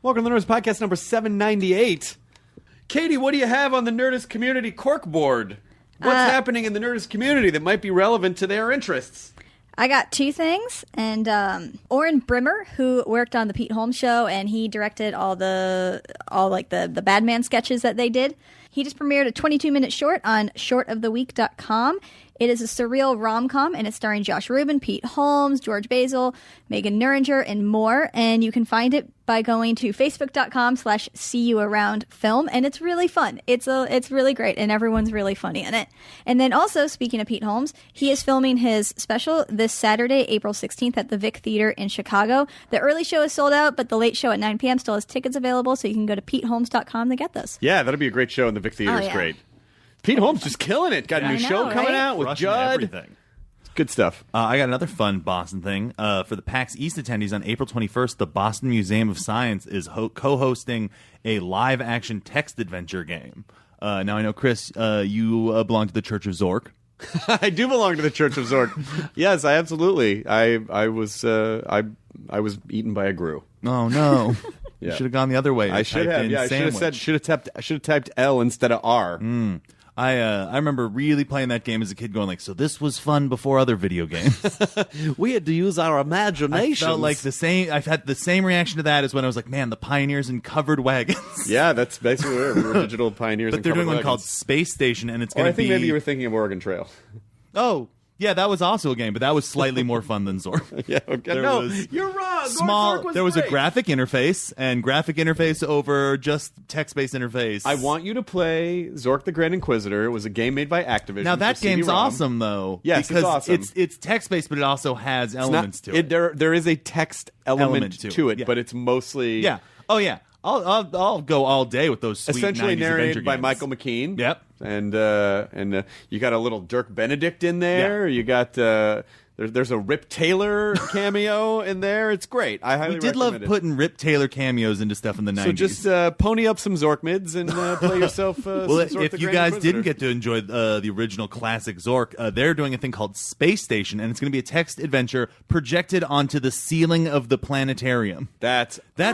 Welcome to the Nerdist Podcast number 798. Katie, what do you have on the Nerdist community corkboard? What's happening in the Nerdist community that might be relevant to their interests? I got two things, and Oren Brimmer, who worked on the Pete Holmes Show, and he directed all the Bad Man sketches that they did. He just premiered a 22-minute short on shortoftheweek.com. It is a surreal rom-com, and it's starring Josh Rubin, Pete Holmes, George Basil, Megan Nuringer, and more. And you can find it by going to facebook.com/seeyouaroundfilm, and it's really fun. It's really great, and everyone's really funny in it. And then also, speaking of Pete Holmes, he is filming his special this Saturday, April 16th at the Vic Theater in Chicago. The early show is sold out, but the late show at 9 p.m. still has tickets available, so you can go to peteholmes.com to get those. Yeah, that'll be a great show, and the Vic Theater is great. Pete Holmes just killing it. Got a new show coming out with Judd. Everything. Good stuff. I got another fun Boston thing. For the PAX East attendees on April 21st, the Boston Museum of Science is co-hosting a live-action text adventure game. Now, I know, Chris, you belong to the Church of Zork. I do belong to the Church of Zork. Yes, I absolutely. I was eaten by a grue. Oh, no. Yeah. You should have gone the other way. I should have. Yeah, I should have typed L instead of R. I remember really playing that game as a kid, going like, "So this was fun before other video games." We had to use our imagination. I felt like the same. I've had the same reaction to that as when I was like, "Man, the pioneers in covered wagons." Yeah, that's basically where we were digital pioneers. But they're doing one called Space Station, and it's going to be. I think maybe you were thinking of Oregon Trail. Oh. Yeah, that was also a game, but that was slightly more fun than Zork. Yeah, okay. No, you're wrong. Small. There was a graphic interface, and graphic interface over just text-based interface. I want you to play Zork the Grand Inquisitor. It was a game made by Activision. Now that game's awesome, though. Yes, because it's awesome. It's text-based, but it also has elements to it. There is a text element to it, but it's mostly Oh yeah. I'll go all day with those sweet essentially 90s narrated by games. Michael McKean. Yep. And you got a little Dirk Benedict in there. Yeah. You got there's a Rip Taylor cameo in there. It's great. I highly recommend it. We did love putting Rip Taylor cameos into stuff in the 90s. So just pony up some Zork mids and play yourself well, some Zork if the you Grand guys Inquisitor. didn't get to enjoy the original classic Zork, they're doing a thing called Space Station, and it's going to be a text adventure projected onto the ceiling of the planetarium. That's cool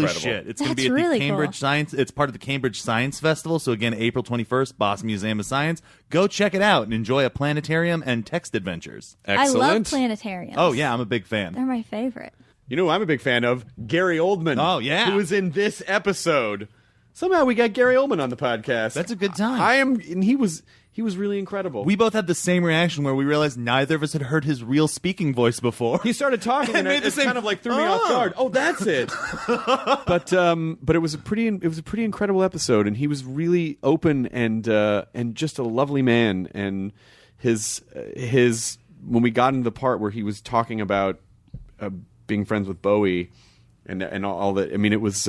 as incredible. shit. It's going to be at really the Cambridge cool. Science. It's part of the Cambridge Science Festival. So again, April 21st, Boston Museum of Science. Go check it out and enjoy a planetarium and text adventures. Excellent. I love planetariums. Oh yeah, I'm a big fan. They're my favorite. You know who I'm a big fan of? Gary Oldman. Oh, yeah. Who was in this episode. Somehow we got Gary Oldman on the podcast. That's a good time. And he was really incredible. We both had the same reaction where we realized neither of us had heard his real speaking voice before. He started talking and it kind of like threw me off guard. Oh, that's it. But it was a pretty incredible episode, and he was really open and just a lovely man. And his when we got into the part where he was talking about being friends with Bowie and all that, I mean, it was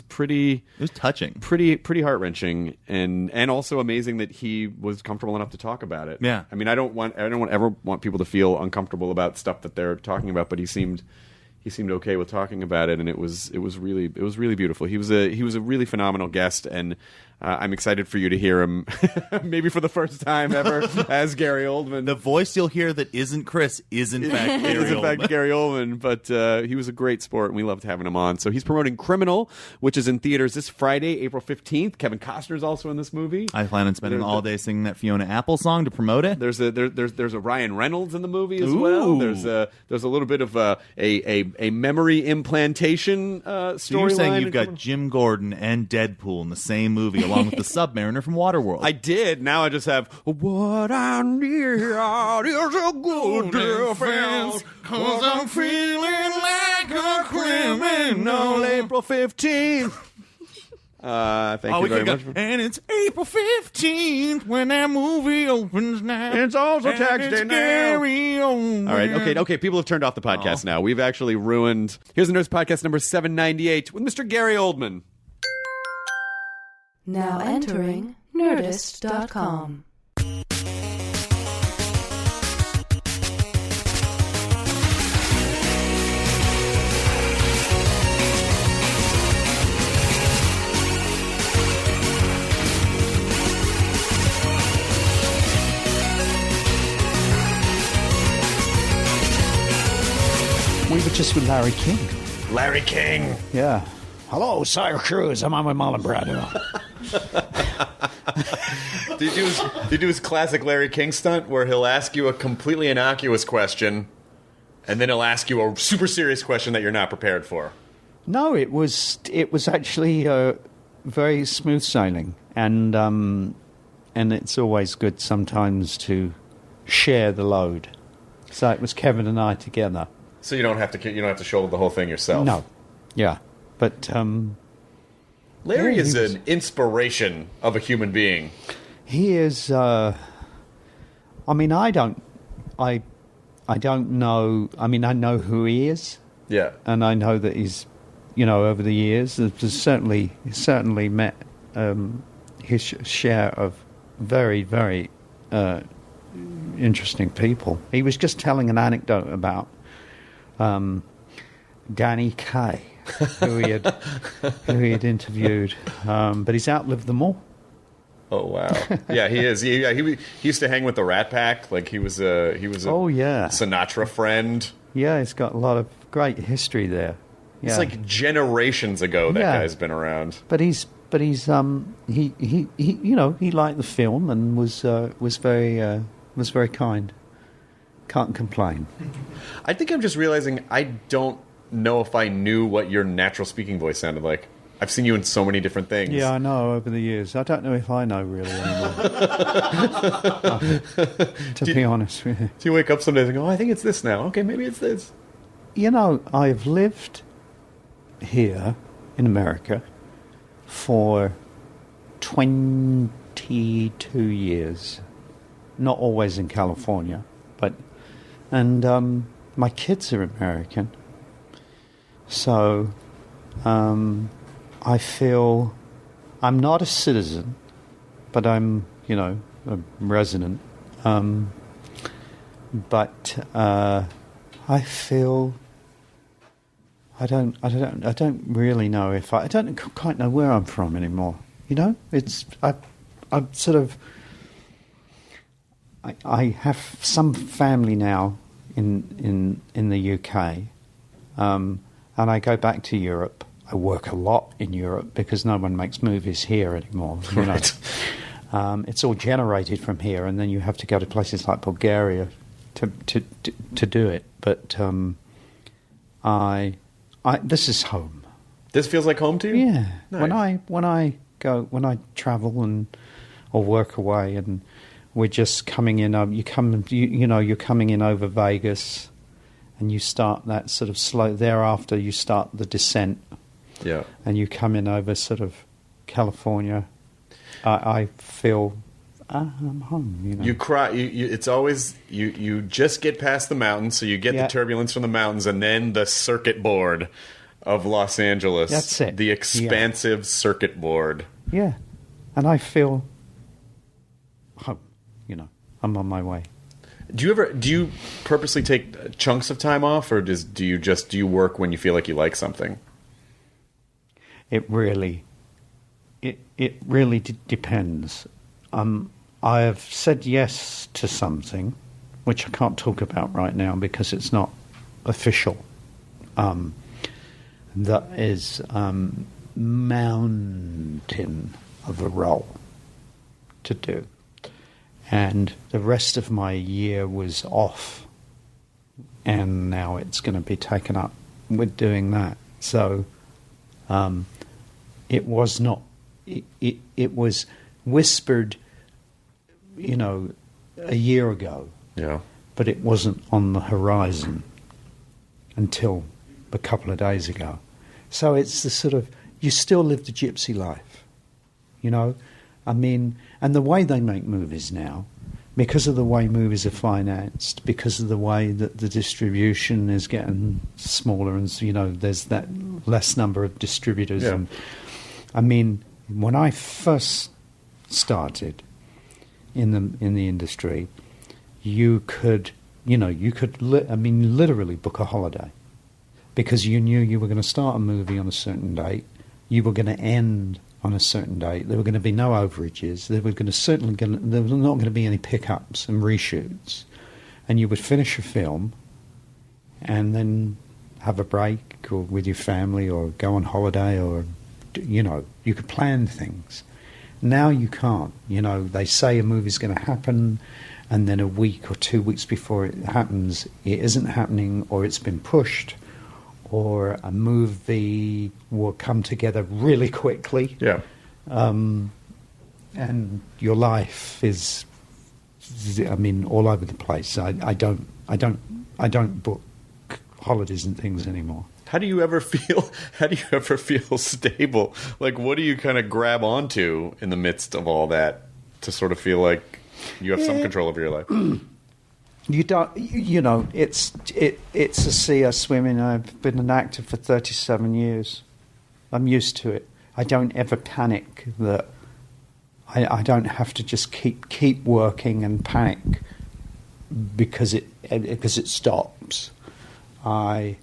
pretty. It was touching, pretty heart-wrenching, and also amazing that he was comfortable enough to talk about it. Yeah, I mean, I don't ever want people to feel uncomfortable about stuff that they're talking about, but he seemed okay with talking about it, and it was really beautiful. He was a really phenomenal guest, and I'm excited for you to hear him, maybe for the first time ever, as Gary Oldman. The voice you'll hear that isn't Chris is in fact Gary Oldman, but he was a great sport, and we loved having him on. So he's promoting Criminal, which is in theaters this Friday, April 15th. Kevin Costner is also in this movie. I plan on spending all day singing that Fiona Apple song to promote it. There's a Ryan Reynolds in the movie as well. There's a little bit of a memory implantation storyline. So you're saying you've got Jim Gordon and Deadpool in the same movie, along with the Submariner from Waterworld. I did. Now I just have what I need is a good defense, 'cause I'm feeling like a criminal. April 15th. Thank you very much. And it's April 15th when that movie opens now. It's also tax day now. Gary Oldman. All right, okay. People have turned off the podcast now. We've actually ruined. Here's the Nerdist Podcast number 798 with Mr. Gary Oldman. Now entering Nerdist.com. We were just with Larry King. Larry King. Yeah. Hello, Sire Cruz. I'm on with Marlon Brando. Did you do his classic Larry King stunt where he'll ask you a completely innocuous question and then he'll ask you a super serious question that you're not prepared for? No, it was actually very smooth sailing, and it's always good sometimes to share the load. So it was Kevin and I together. So you don't have to shoulder the whole thing yourself. No, yeah, but Larry is an inspiration of a human being. He is. I mean, I don't know. I mean, I know who he is. Yeah, and I know that he's, over the years, there's certainly met his share of very, very interesting people. He was just telling an anecdote about Danny Kaye, who he had interviewed, but he's outlived them all. Oh wow! Yeah, he is. He used to hang with the Rat Pack. Like he was a Sinatra friend. Yeah, he's got a lot of great history there. Yeah. It's like generations ago that guy's been around. But he liked the film and was very kind. Can't complain. I think I'm just realizing I don't know if I knew what your natural speaking voice sounded like. I've seen you in so many different things. Yeah, I know, over the years. I don't know if I know really anymore. To be honest with you. Do you wake up some days and go, I think it's this now. Okay, maybe it's this. I've lived here in America for 22 years. Not always in California, and my kids are American. So I feel I'm not a citizen, but I'm, a resident. But I feel I don't really know if I don't quite know where I'm from anymore. I'm sort of I have some family now in the UK, and I go back to Europe. I work a lot in Europe because no one makes movies here anymore. Right. It's all generated from here, and then you have to go to places like Bulgaria to do it. But this is home. This feels like home to you? Yeah. Nice. When I travel or work away, and we're just coming in. You're coming in over Vegas, and you start that sort of slow. Thereafter, you start the descent. Yeah. And you come in over sort of California. I feel I'm home. You cry. It's always you just get past the mountains, so you get the turbulence from the mountains, and then the circuit board of Los Angeles. That's it. The expansive circuit board. Yeah, and I feel home. I'm on my way. Do you purposely take chunks of time off, or do you work when you feel like you like something? It really depends. I have said yes to something, which I can't talk about right now because it's not official. That is mountain of a role to do. And the rest of my year was off. And now it's going to be taken up with doing that. So it was not... It was whispered, a year ago. Yeah. But it wasn't on the horizon until a couple of days ago. So it's the sort of, you still live the gypsy life, I mean, and the way they make movies now, because of the way movies are financed, because of the way that the distribution is getting smaller, and there's that less number of distributors. Yeah. And I mean, when I first started in the industry, you could literally book a holiday, because you knew you were going to start a movie on a certain date, you were going to end on a certain date. There were going to be no overages. There was not going to be any pickups and reshoots, and you would finish a film, and then have a break or with your family or go on holiday or, you could plan things. Now you can't. They say a movie's going to happen and then a week or 2 weeks before it happens, it isn't happening or it's been pushed or a movie will come together really quickly. Yeah. And your life is, all over the place. I don't book holidays and things anymore. How do you ever feel stable? Like, what do you kind of grab onto in the midst of all that to sort of feel like you have some control over your life? You don't, it's a sea I swim in. I've been an actor for 37 years. I'm used to it. I don't ever panic that I don't have to just keep working and panic because it stops. I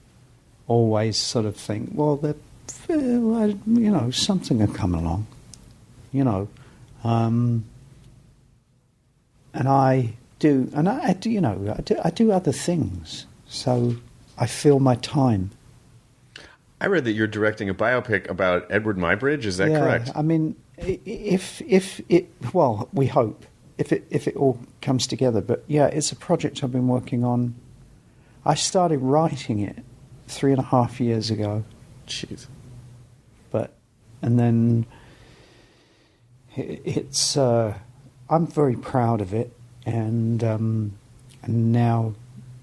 always sort of think, well, something will come along, and I do other things, so I fill my time. I read that you're directing a biopic about Edward Muybridge. Is that correct? I mean, if it, well, we hope if it all comes together. But yeah, it's a project I've been working on. I started writing it 3.5 years ago. Jeez. And then it's I'm very proud of it, and now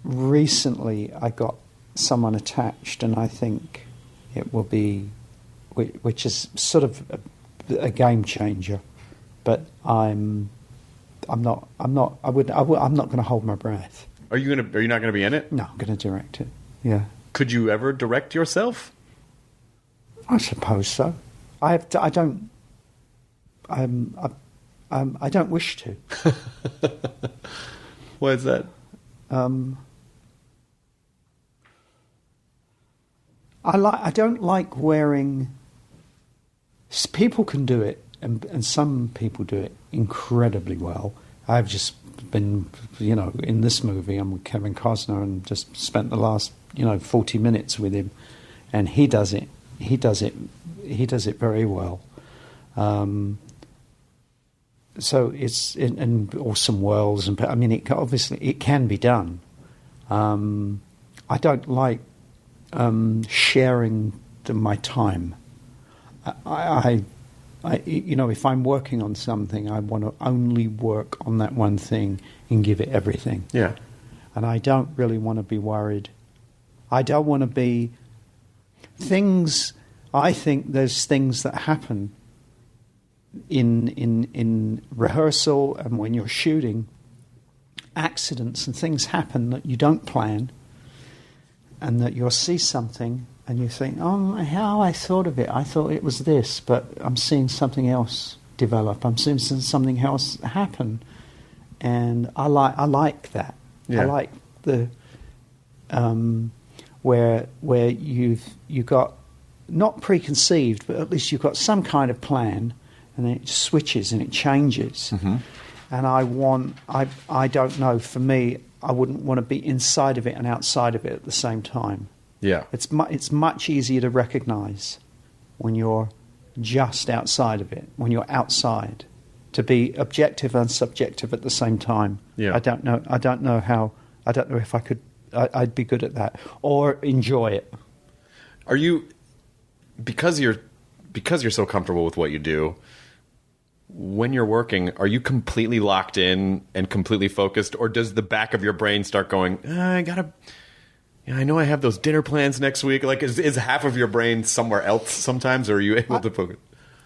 recently I got someone attached, and I think it will be, which is sort of a game changer. But I'm not going to hold my breath. Are you not going to be in it? No, I'm going to direct it. Yeah. Could you ever direct yourself? I suppose so. I don't wish to. Why is that? I don't like wearing. People can do it, and some people do it incredibly well. I've just been, in this movie, I'm with Kevin Costner and just spent the last, 40 minutes with him, and he does it. He does it very well. So it's in awesome worlds, and it can be done. I don't like sharing my time. If I'm working on something, I want to only work on that one thing and give it everything. Yeah. And I don't really want to be worried. I don't want to be things. I think there's things that happen in rehearsal and when you're shooting. Accidents and things happen that you don't plan, and that you'll see something and you think, oh, how I thought of it. I thought it was this, but I'm seeing something else develop. I'm seeing something else happen, and I like that. Yeah. I like the where you got not preconceived, but at least you've got some kind of plan, and then it switches and it changes. Mm-hmm. And I don't know. For me, I wouldn't want to be inside of it and outside of it at the same time. Yeah. It's much easier to recognise when you're just outside of it, when you're outside, to be objective and subjective at the same time. Yeah. I don't know if I could. I'd be good at that or enjoy it. Are you, because you're so comfortable with what you do, when you're working, are you completely locked in and completely focused, or does the back of your brain start going, I know I have those dinner plans next week? Like, is half of your brain somewhere else sometimes, or are you able to focus?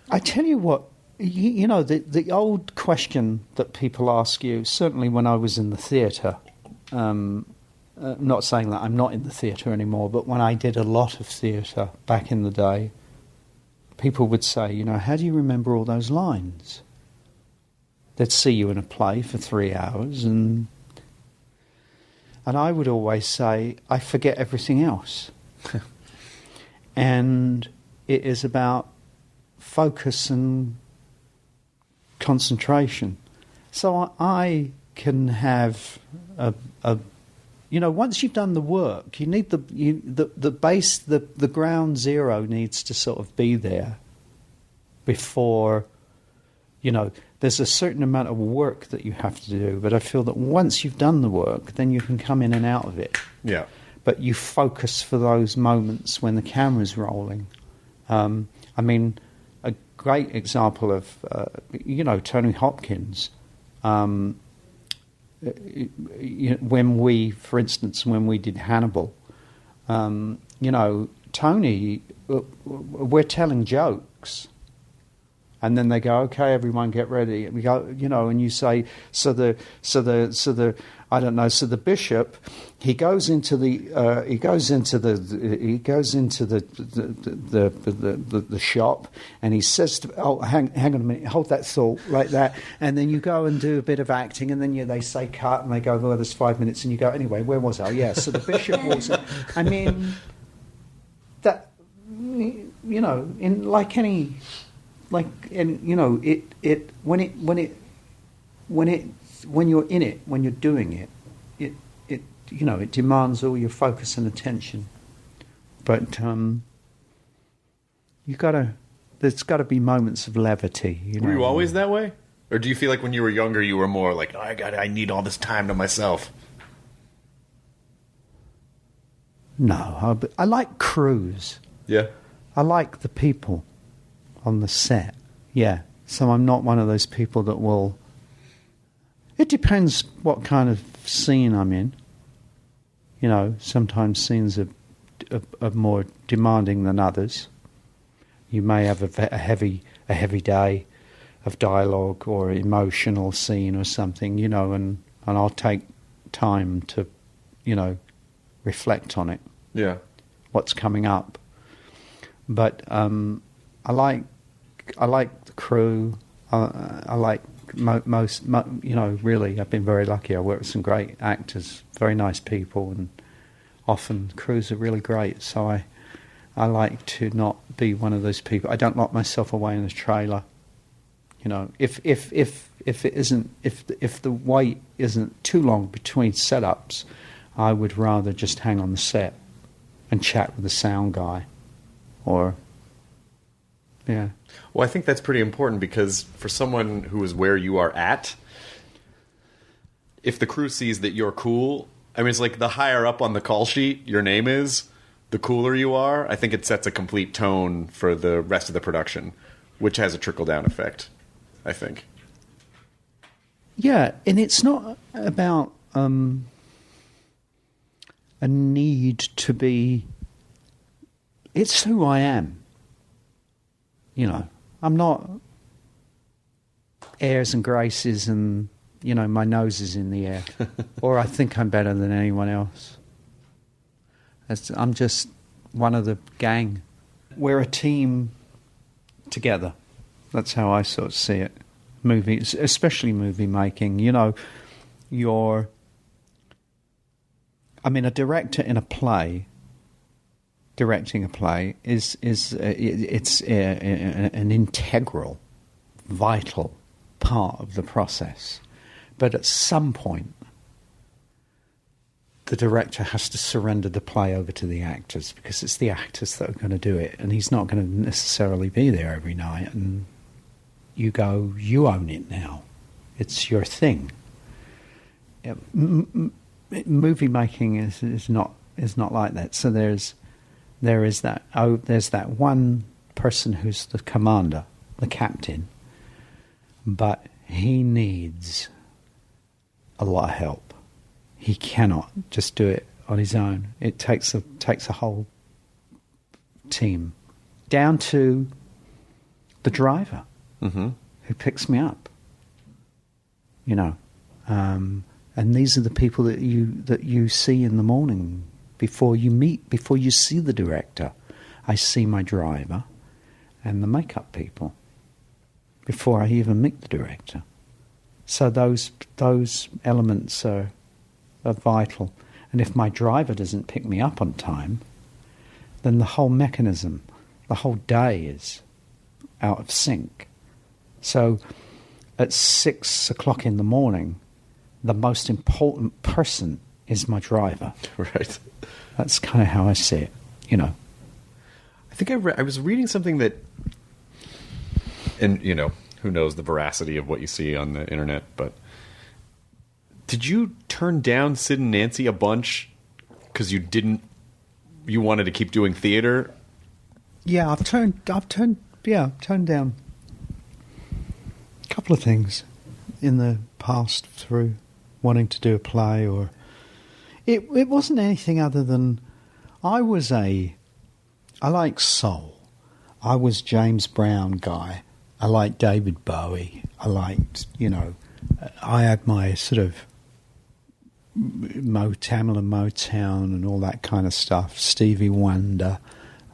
I tell you what, the old question that people ask you, certainly when I was in the theatre, not saying that I'm not in the theatre anymore, but when I did a lot of theatre back in the day, people would say, how do you remember all those lines? They'd see you in a play for 3 hours, and I would always say, I forget everything else. And it is about focus and concentration. So I can have once you've done the work, you need the base, the ground zero needs to sort of be there before, there's a certain amount of work that you have to do. But I feel that once you've done the work, then you can come in and out of it. Yeah. But you focus for those moments when the camera's rolling. A great example of, Tony Hopkins. When we did Hannibal, Tony, we're telling jokes, and then they go, "Okay, everyone, get ready." And we go, and you say, so the bishop, he goes into the shop, and he says to, hang on a minute, hold that thought like that, and then you go and do a bit of acting, and then they say cut, and they go, well, there's 5 minutes, and you go, anyway, where was I? Yeah, so the bishop walks in. I mean, that, in like any, when you're in it, when you're doing it, it demands all your focus and attention. But there's got to be moments of levity. Were you always that way, or do you feel like when you were younger you were more like, I need all this time to myself? No, I like crews. Yeah. I like the people on the set. Yeah. So I'm not one of those people that will. It depends what kind of scene I'm in. Sometimes scenes are more demanding than others. You may have a heavy day of dialogue or emotional scene or something, and I'll take time to, reflect on it. Yeah. What's coming up. But I like the crew. I like most, really, I've been very lucky. I work with some great actors, very nice people, and often crews are really great. So I like to not be one of those people. I don't lock myself away in a trailer. If the wait isn't too long between setups, I would rather just hang on the set and chat with the sound guy, yeah. Well, I think that's pretty important, because for someone who is where you are at, if the crew sees that you're cool, it's like the higher up on the call sheet your name is, the cooler you are. I think it sets a complete tone for the rest of the production, which has a trickle-down effect, I think. Yeah, and it's not about a need to be. It's who I am. I'm not airs and graces and, my nose is in the air. Or I think I'm better than anyone else. I'm just one of the gang. We're a team together. That's how I sort of see it. Movies, especially movie making. A director in a play. Directing a play is an integral, vital part of the process. But at some point, the director has to surrender the play over to the actors, because it's the actors that are going to do it, and he's not going to necessarily be there every night. And you go, you own it now. It's your thing. Movie making is not like that. So there's that one person who's the commander, the captain, but he needs a lot of help. He cannot just do it on his own. It takes a whole team, down to the driver who picks me up. And these are the people that you see in the morning. Before you see the director, I see my driver and the makeup people before I even meet the director. So those elements are vital. And if my driver doesn't pick me up on time, then the whole mechanism, the whole day is out of sync. So at 6 o'clock in the morning, the most important person is my driver. Right. That's kind of how I see it, you know. I think I was reading something that, and you know, who knows the veracity of what you see on the internet, but did you turn down Sid and Nancy a bunch because you wanted to keep doing theater? Yeah, I've turned down a couple of things in the past through wanting to do a play, or it wasn't anything other than I like soul. I was James Brown guy. I liked David Bowie. I liked, you know, I had my sort of Tamil and Motown and all that kind of stuff. Stevie Wonder,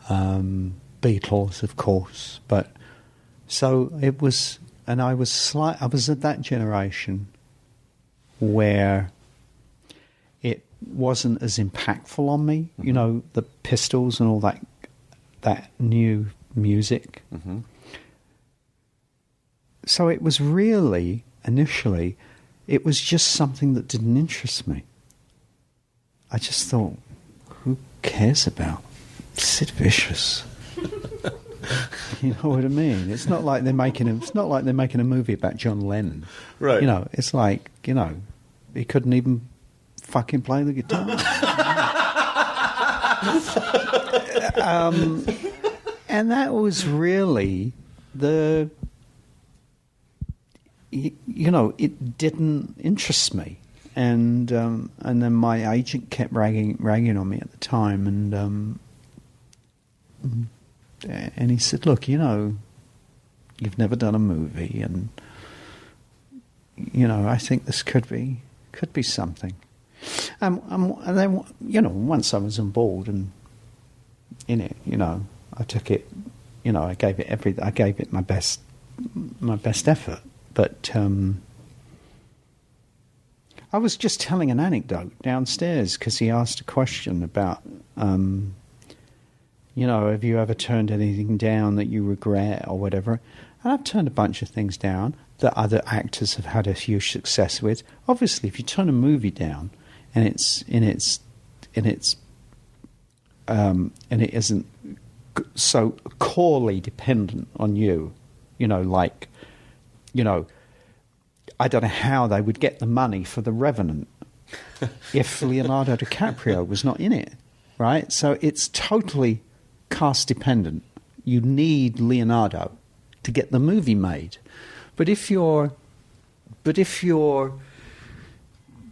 Beatles, of course. But so it was, and I was at that generation where it wasn't as impactful on me. Mm-hmm. You know, the Pistols and all that new music. Mm-hmm. So it was really, initially, it was just something that didn't interest me. I just thought, who cares about Sid Vicious? You know what I mean? It's not like they're making a movie about John Lennon. Right. You know, it's like, you know, he couldn't even fucking play the guitar. And that was really you know, it didn't interest me, and then my agent kept ragging on me at the time, and he said, "Look, you know, you've never done a movie, and you know, I think this could be something." And then, you know, once I was on board and in it, you know, I took it, you know, I gave it my best effort. But I was just telling an anecdote downstairs because he asked a question about, you know, have you ever turned anything down that you regret or whatever? And I've turned a bunch of things down that other actors have had a huge success with. Obviously, if you turn a movie down and it isn't so corely dependent on you, you know, like, you know, I don't know how they would get the money for The Revenant if Leonardo DiCaprio was not in it, right? So it's totally cast dependent. You need Leonardo to get the movie made. But if your,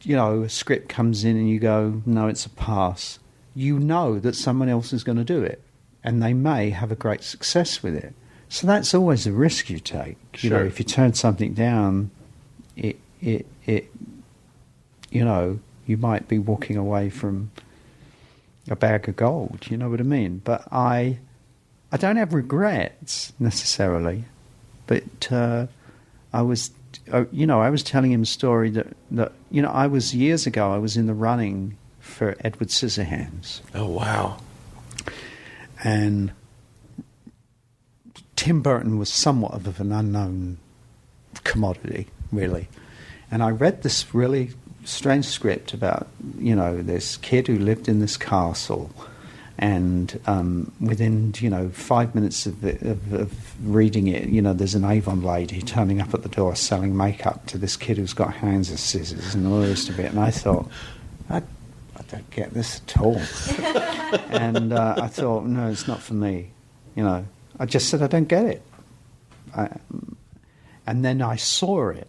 you know, a script comes in and you go, no, it's a pass, you know that someone else is going to do it, and they may have a great success with it. So that's always a risk you take. You know, if you turn something down, it you know, you might be walking away from a bag of gold. You know what I mean? But I don't have regrets necessarily. But I was telling him a story that you know, years ago I was in the running for Edward Scissorhands. Oh wow! And Tim Burton was somewhat of an unknown commodity, really. And I read this really strange script about, you know, this kid who lived in this castle, and within, you know, 5 minutes of reading it, you know, there's an Avon lady turning up at the door selling makeup to this kid who's got hands of scissors and all the rest of it. And I thought, I don't get this at all. And I thought, no, it's not for me, you know. I just said, I don't get it. And then I saw it.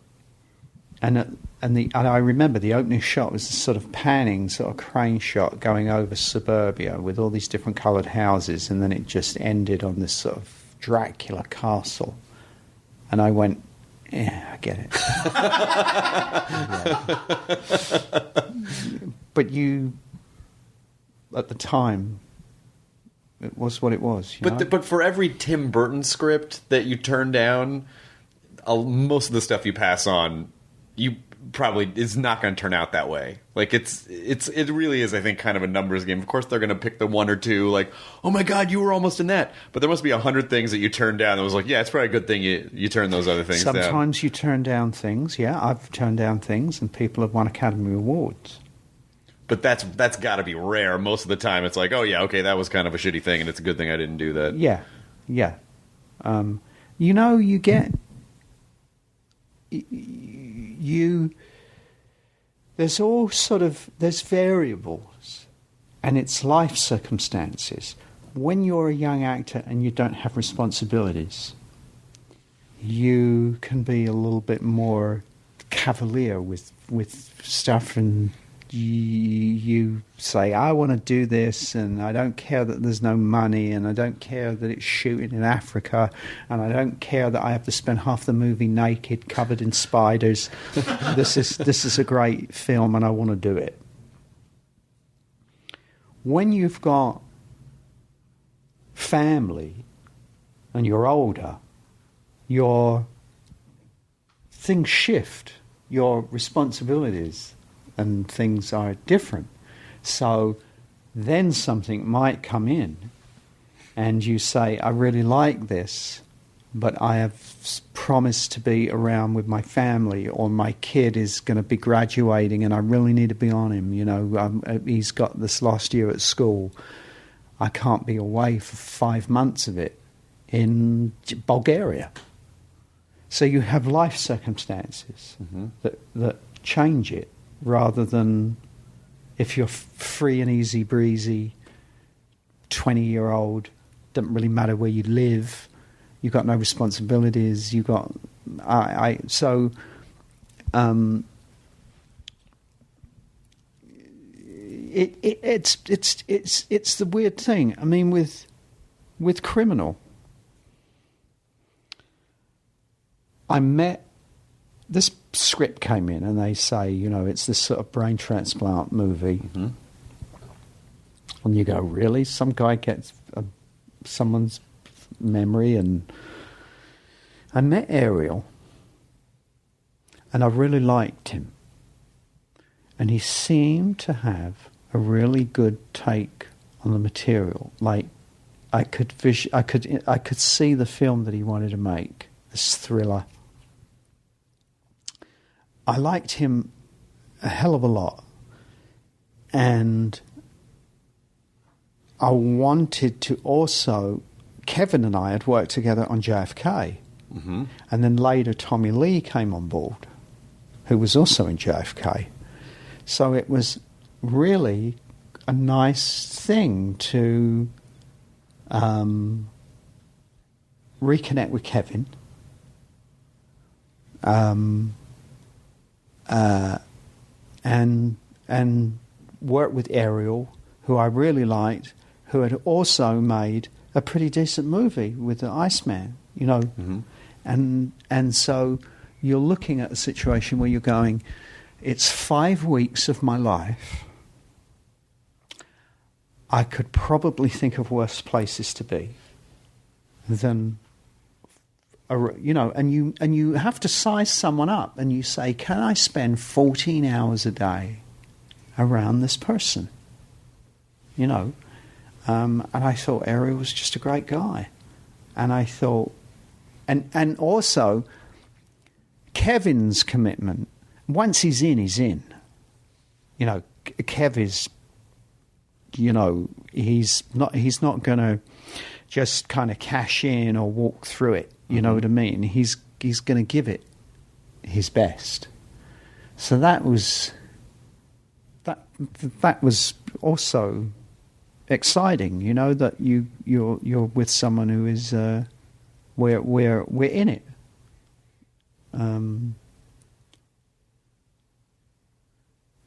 And I remember the opening shot was this sort of panning, sort of crane shot going over suburbia with all these different coloured houses, and then it just ended on this sort of Dracula castle. And I went, yeah, I get it. But you, at the time, it was what it was. But for every Tim Burton script that you turn down, most of the stuff you pass on, you probably is not going to turn out that way. Like it really is, I think, kind of a numbers game. Of course, they're going to pick the one or two, like, oh my God, you were almost in that. But there must be 100 things that you turned down that was like, yeah, it's probably a good thing you turn those other things down. Sometimes you turn down things. Yeah, I've turned down things, and people have won Academy Awards. But that's got to be rare. Most of the time, it's like, oh yeah, okay, that was kind of a shitty thing, and it's a good thing I didn't do that. Yeah. You get there's variables, and it's life circumstances. When you're a young actor and you don't have responsibilities, you can be a little bit more cavalier with stuff, and you say, I want to do this, and I don't care that there's no money, and I don't care that it's shooting in Africa, and I don't care that I have to spend half the movie naked, covered in spiders. This is a great film, and I want to do it. When you've got family and you're older, your things shift, your responsibilities and things are different. So then something might come in and you say, I really like this, but I have promised to be around with my family, or my kid is going to be graduating and I really need to be on him. You know, he's got this last year at school. I can't be away for 5 months of it in Bulgaria. So you have life circumstances that change it, rather than if you're free and easy breezy, 20-year-old, doesn't really matter where you live, you've got no responsibilities, you've got it's the weird thing. I mean, with Criminal, this script came in and they say, you know, it's this sort of brain transplant movie. And you go, really? Some guy gets someone's memory? And I met Ariel and I really liked him. And he seemed to have a really good take on the material. Like, I could see the film that he wanted to make, this thriller. I liked him a hell of a lot, and I wanted to also. Kevin and I had worked together on JFK, and then later Tommy Lee came on board, who was also in JFK. So it was really a nice thing to reconnect with Kevin. And work with Ariel, who I really liked, who had also made a pretty decent movie with the Iceman, you know. And so you're looking at a situation where you're going, it's 5 weeks of my life. I could probably think of worse places to be than, you know, and you have to size someone up and you say, can I spend 14 hours a day around this person? You know, and I thought Ariel was just a great guy. And I thought, and also Kevin's commitment, once he's in, he's in. You know, Kev is, you know, he's not going to just kind of cash in or walk through it. You know what I mean? He's going to give it his best. So that was also exciting. You know, that you're with someone who is we're in it.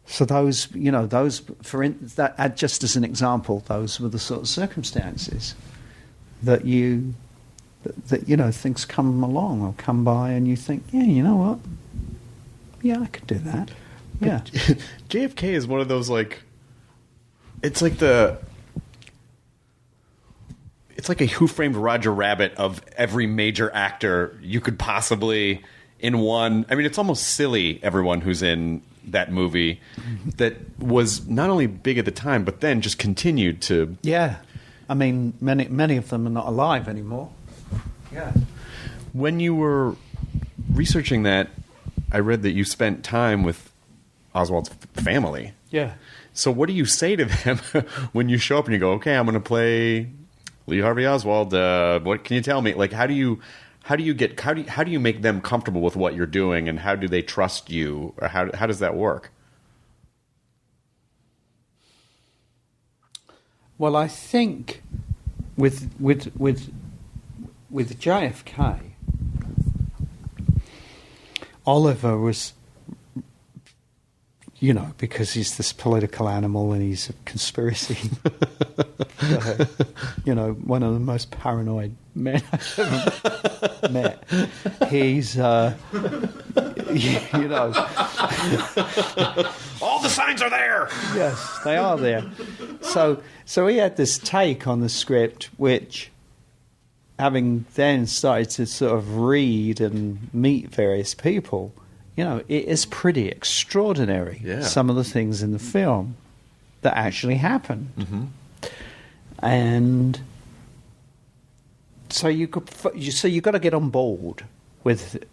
So those, you know, that just as an example, those were the sort of circumstances that you know, things come along or come by and you think, yeah, you know what? Yeah, I could do that. Yeah. JFK is one of those, like, it's like a Who Framed Roger Rabbit of every major actor you could possibly in one. I mean, it's almost silly, everyone who's in that movie that was not only big at the time, but then just continued to. Yeah. I mean, many of them are not alive anymore. Yeah. When you were researching that, I read that you spent time with Oswald's family. Yeah. So what do you say to them when you show up and you go, okay, I'm going to play Lee Harvey Oswald? What can you tell me? Like, how do you make them comfortable with what you're doing, and how do they trust you, or how does that work? Well, I think with JFK, Oliver was, because he's this political animal and he's a conspiracy, one of the most paranoid men I've ever met. He's, all the signs are there. Yes, they are there. So he had this take on the script, which, having then started to sort of read and meet various people, it is pretty extraordinary. Yeah. Some of the things in the film that actually happened, and so you got to get on board with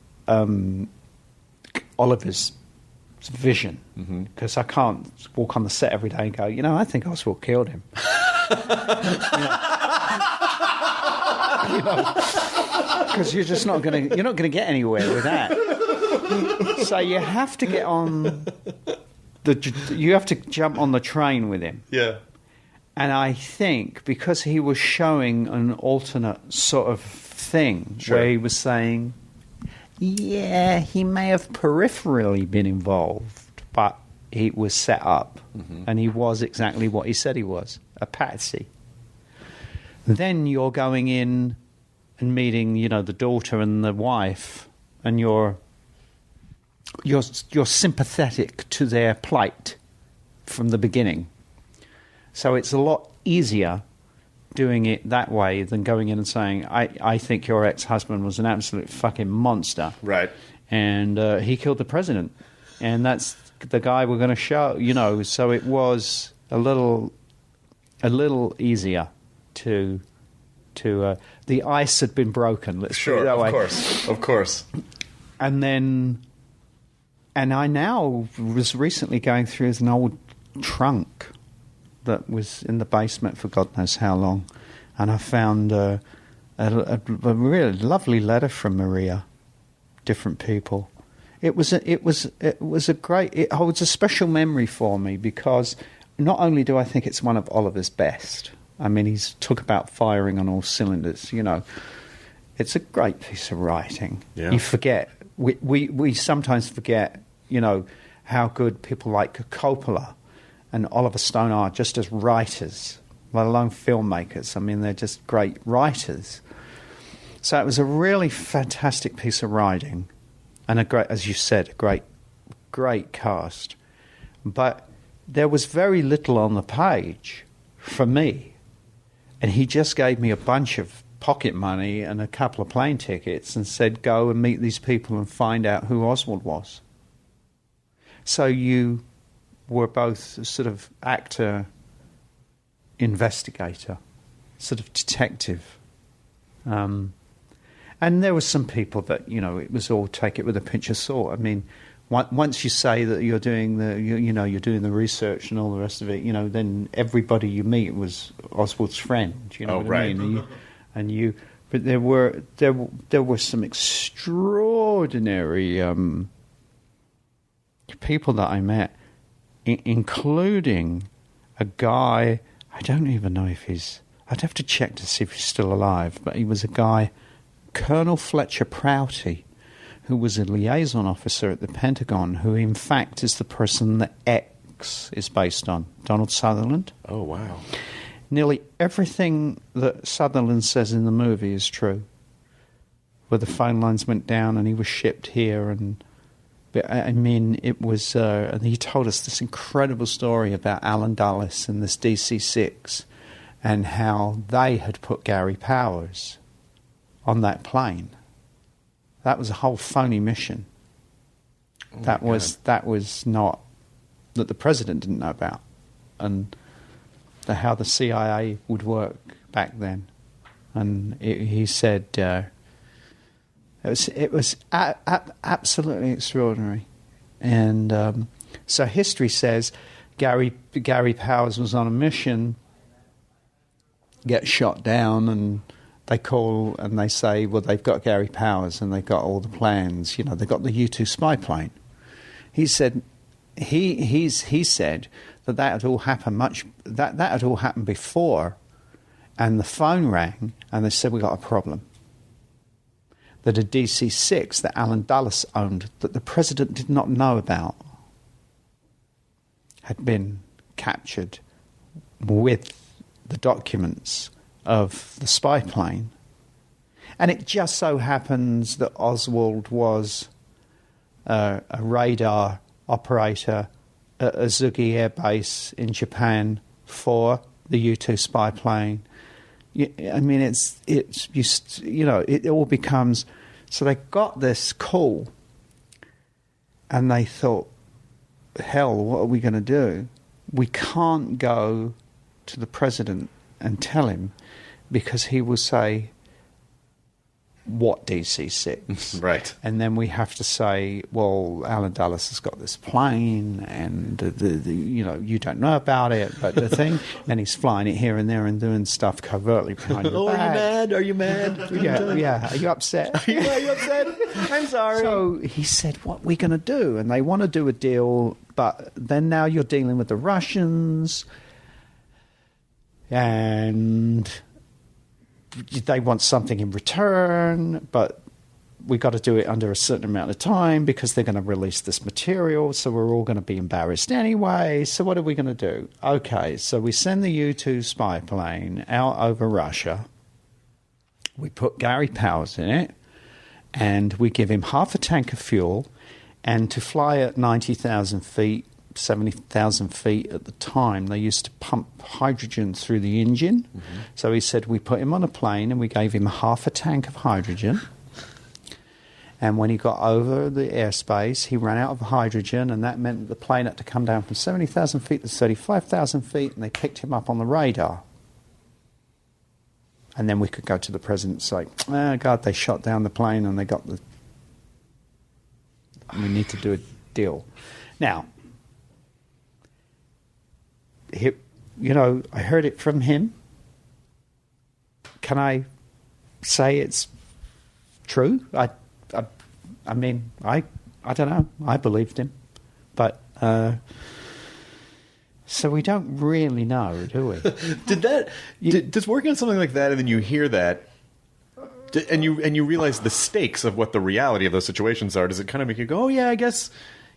Oliver's vision, because I can't walk on the set every day and go, I think Oswald killed him. Because you're just not going to get anywhere with that. So you have to get on you have to jump on the train with him. Yeah. And I think because he was showing an alternate sort of thing, where he was saying, yeah, he may have peripherally been involved, but he was set up, and he was exactly what he said he was, a patsy. Then you're going in and meeting, the daughter and the wife, and you're sympathetic to their plight from the beginning. So it's a lot easier doing it that way than going in and saying, I think your ex-husband was an absolute fucking monster. Right. And he killed the president. And that's the guy we're going to show, So it was a little easier to the ice had been broken, let's put it that way. Of course. And I now was recently going through an old trunk that was in the basement for God knows how long, and I found a really lovely letter from Maria, different people. It holds a special memory for me, because not only do I think it's one of Oliver's best. I mean, he's talk about firing on all cylinders. It's a great piece of writing. Yeah. You forget. We sometimes forget, how good people like Coppola and Oliver Stone are just as writers, let alone filmmakers. I mean, they're just great writers. So it was a really fantastic piece of writing, and a great, as you said, a great cast. But there was very little on the page for me, and he just gave me a bunch of pocket money and a couple of plane tickets and said, go and meet these people and find out who Oswald was. So you were both sort of actor, investigator, sort of detective. And there were some people that, it was all take it with a pinch of salt. I mean, once you say that you're doing you're doing the research and all the rest of it, then everybody you meet was Oswald's friend. You know what I mean? But there were some extraordinary people that I met, including a guy. I don't even know if I'd have to check to see if he's still alive. But he was a guy, Colonel Fletcher Prouty, who was a liaison officer at the Pentagon, who in fact is the person that X is based on, Donald Sutherland. Oh, wow. Nearly everything that Sutherland says in the movie is true. Where the phone lines went down and he was shipped here, it was, and he told us this incredible story about Alan Dulles and this DC-6 and how they had put Gary Powers on that plane. That was a whole phony mission. That was not, that the president didn't know about, and how the CIA would work back then. And he said it was absolutely extraordinary. And So history says Gary Powers was on a mission, gets shot down, and they call and they say, well, they've got Gary Powers and they've got all the plans. You know, they got the U-2 spy plane. He said he said that had all happened that had all happened before, and the phone rang and they said we got a problem. That a DC-6 that Alan Dulles owned, that the president did not know about, had been captured with the documents of the spy plane. And it just so happens that Oswald was a radar operator at Azugi Air Base in Japan for the U-2 spy plane. I mean, it all becomes... So they got this call and they thought, hell, what are we going to do? We can't go to the president and tell him, because he will say, what DC-6? Right. And then we have to say, well, Alan Dulles has got this plane and, you don't know about it, but the thing, and he's flying it here and there and doing stuff covertly behind your back. Are you mad? Yeah. Are you upset? Are you upset? I'm sorry. So he said, what are we going to do? And they want to do a deal, but then now you're dealing with the Russians, and they want something in return, but we got to do it under a certain amount of time because they're going to release this material, so we're all going to be embarrassed anyway. So what are we going to do? Okay, so we send the U-2 spy plane out over Russia. We put Gary Powers in it, and we give him half a tank of fuel, and to fly at 90,000 feet, 70,000 feet at the time, they used to pump hydrogen through the engine. Mm-hmm. So he said we put him on a plane and we gave him half a tank of hydrogen. And when he got over the airspace, he ran out of hydrogen, and that meant that the plane had to come down from 70,000 feet to 35,000 feet, and they picked him up on the radar. And then we could go to the president and say, oh, God, they shot down the plane and they got the... We need to do a deal. Now... I heard it from him. Can I say it's true? I mean, I don't know. I believed him, but so we don't really know, do we? Does working on something like that, and then you hear that, and you realize the stakes of what the reality of those situations are? Does it kind of make you go, "Oh yeah, I guess"?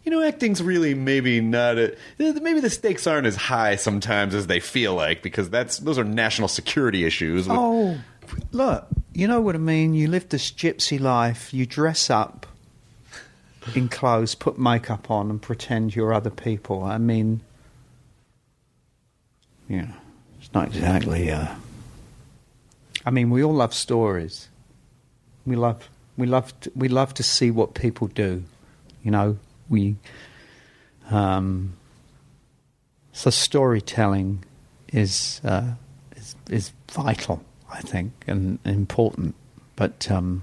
Acting's really maybe not... maybe the stakes aren't as high sometimes as they feel like, because those are national security issues. Oh, look, you know what I mean? You live this gypsy life, you dress up in clothes, put makeup on and pretend you're other people. I mean, it's not exactly... I mean, we all love stories. We love to see what people do, so storytelling is vital, I think, and important. But in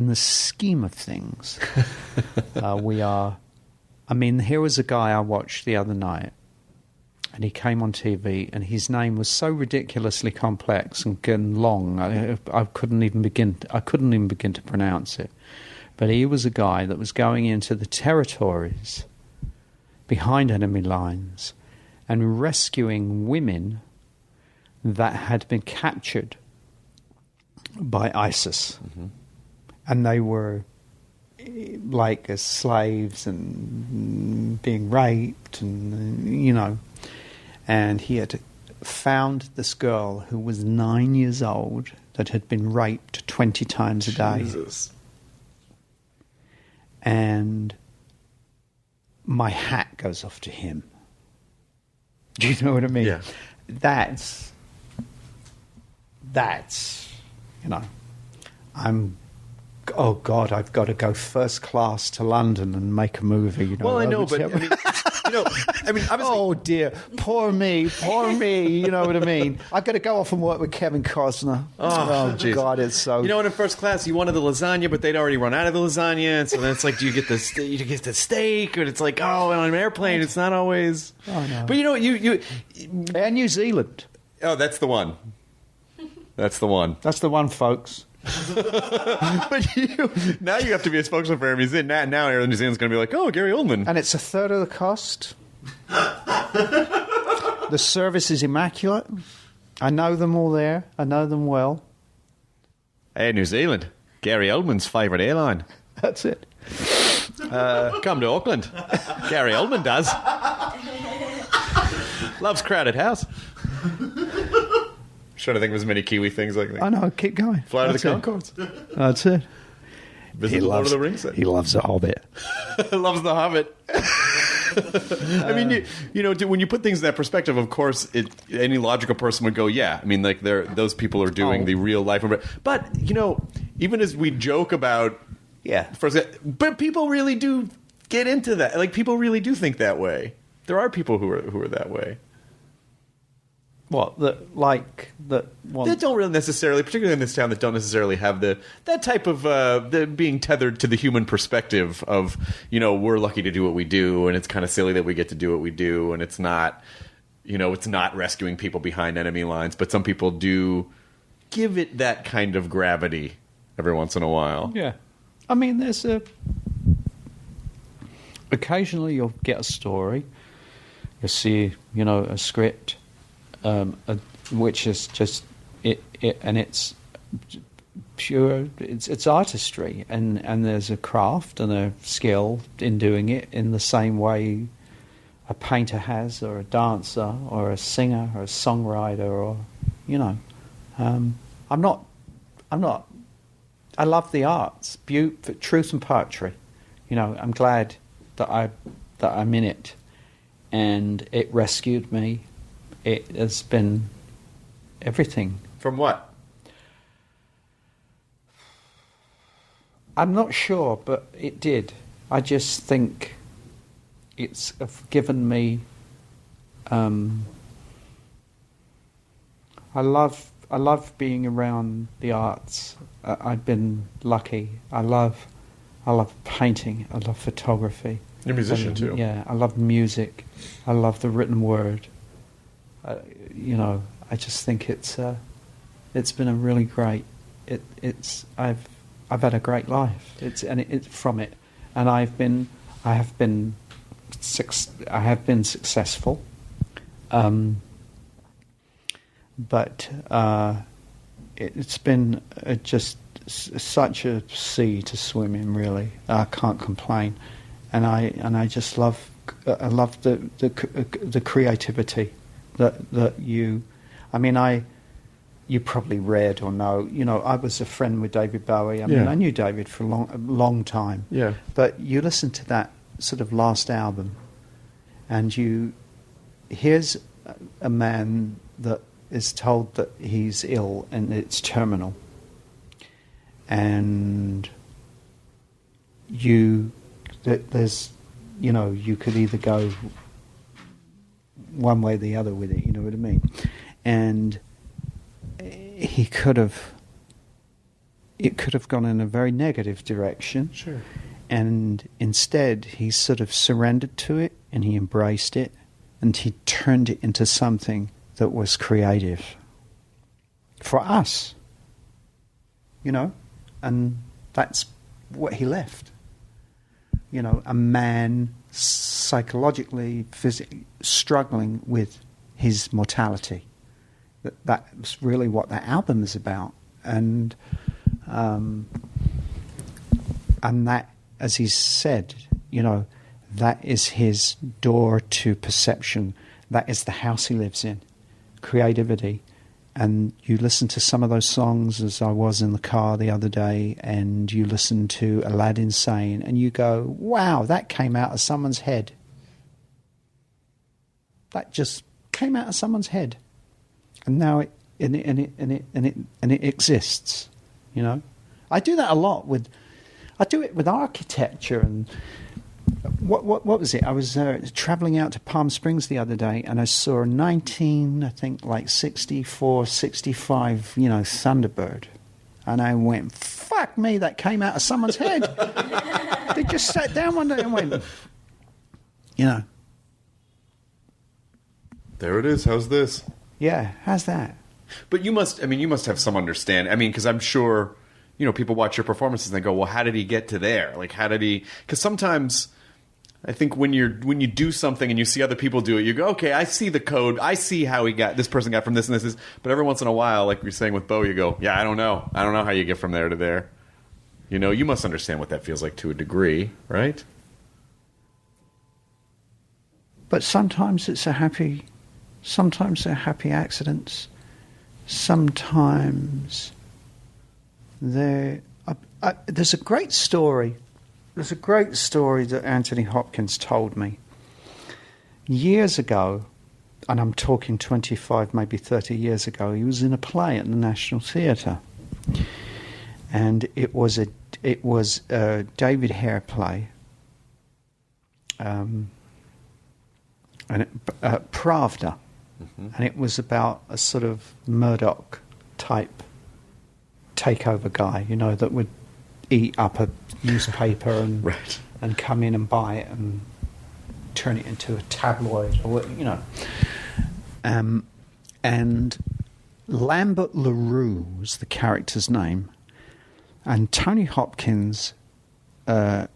the scheme of things, we are. I mean, here was a guy I watched the other night, and he came on TV, and his name was so ridiculously complex and long, I couldn't even begin to pronounce it. But he was a guy that was going into the territories behind enemy lines and rescuing women that had been captured by ISIS. Mm-hmm. And they were like as slaves and being raped and, And he had found this girl who was 9 years old that had been raped 20 times a day. Jesus. And my hat goes off to him. Do you know what I mean? Yeah. That's oh God, I've got to go first class to London and make a movie. Well, I know, but I mean, I mean, obviously, Oh dear, poor me. You know what I mean? I've got to go off and work with Kevin Costner. Oh jeez. God, it's so. you know, in first class, you wanted the lasagna, but they'd already run out of the lasagna, and so then it's like, do you get the steak? And it's like, on an airplane, it's not always. Oh, no. But you. Air New Zealand. Oh, that's the one. That's the one. That's the one, folks. But now you have to be a spokesman for Air New Zealand. Now Air New Zealand's going to be like, oh, Gary Oldman. And it's a third of the cost. The service is immaculate. I know them all there. I know them well. Air New Zealand, Gary Oldman's favourite airline. That's it. Come to Auckland. Gary Oldman does. Loves crowded house. Trying to think of as many Kiwi things like that. I know. Keep going. Fly to the That's it. Concords. That's it. Visit the Lord of the Rings set. He loves the Hobbit. Loves the Hobbit. I mean, when you put things in that perspective, of course, any logical person would go, yeah. I mean, like those people are doing the real life. But even as we joke about, but people really do get into that. Like, people really do think that way. There are people who are that way. What that don't really necessarily, particularly in this town, that don't necessarily have that type of the being tethered to the human perspective of we're lucky to do what we do, and it's kind of silly that we get to do what we do, and it's not rescuing people behind enemy lines, but some people do give it that kind of gravity every once in a while. Yeah, I mean, there's occasionally you'll get a story, you'll see a script. Which is just it, and it's pure. It's artistry, and there's a craft and a skill in doing it in the same way a painter has, or a dancer, or a singer, or a songwriter, or I'm not. I love the arts, truth and poetry. I'm glad that I'm in it, and it rescued me. It has been everything. From what? I'm not sure, but it did. I just think it's given me. I love being around the arts. I've been lucky. I love painting. I love photography. You're a musician too. Yeah, I love music. I love the written word. I just think it's been a really great. I've had a great life. It's from it, and I have been successful. But it's been just such a sea to swim in. Really, I can't complain, and I just love. I love the creativity. That you, I mean, you probably read or know. I was a friend with David Bowie. I mean, I knew David for a long time. Yeah. But you listen to that sort of last album, and here's a man that is told that he's ill and it's terminal, and there's, you could either go one way or the other with it, you know what I mean? And it could have gone in a very negative direction. Sure. And instead, he sort of surrendered to it, and he embraced it, and he turned it into something that was creative for us, and that's what he left. A man psychologically, physically struggling with his mortality. That's really what that album is about, and that, as he said, that is his door to perception. That is the house he lives in, creativity. And you listen to some of those songs, as I was in the car the other day, and you listen to Aladdin Sane, and you go, wow, that came out of someone's head. That just came out of someone's head. And now it exists, I do that a lot I do it with architecture, and What was it? I was traveling out to Palm Springs the other day, and I saw a 64, 65, Thunderbird. And I went, fuck me, that came out of someone's head. They just sat down one day and went, There it is. How's this? Yeah, how's that? But you must have some understanding. I mean, because I'm sure, people watch your performances and they go, well, how did he get to there? Like, how did he... Because sometimes... I think when you do something and you see other people do it, you go, okay, I see the code. I see how this person got from this and this. But every once in a while, like you're saying with Bowie, you go, yeah, I don't know. I don't know how you get from there to there. You must understand what that feels like to a degree, right? But sometimes they're happy accidents. Sometimes there's a great story. There's a great story that Anthony Hopkins told me years ago, and I'm talking 25, maybe 30 years ago. He was in a play at the National Theatre, and it was a David Hare play, and Pravda, and it was about a sort of Murdoch type takeover guy, that would eat up a newspaper and right. and come in and buy it and turn it into a tabloid, or and Lambert LaRue was the character's name, and Tony Hopkins had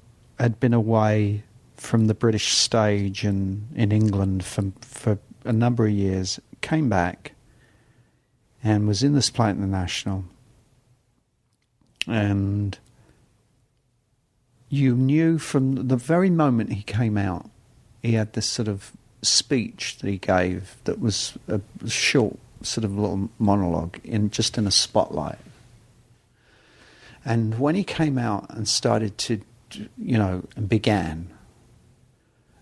been away from the British stage in England for a number of years, came back and was in this play at the National, and you knew from the very moment he came out, he had this sort of speech that he gave that was a short sort of little monologue in a spotlight. And when he came out and started to, and began,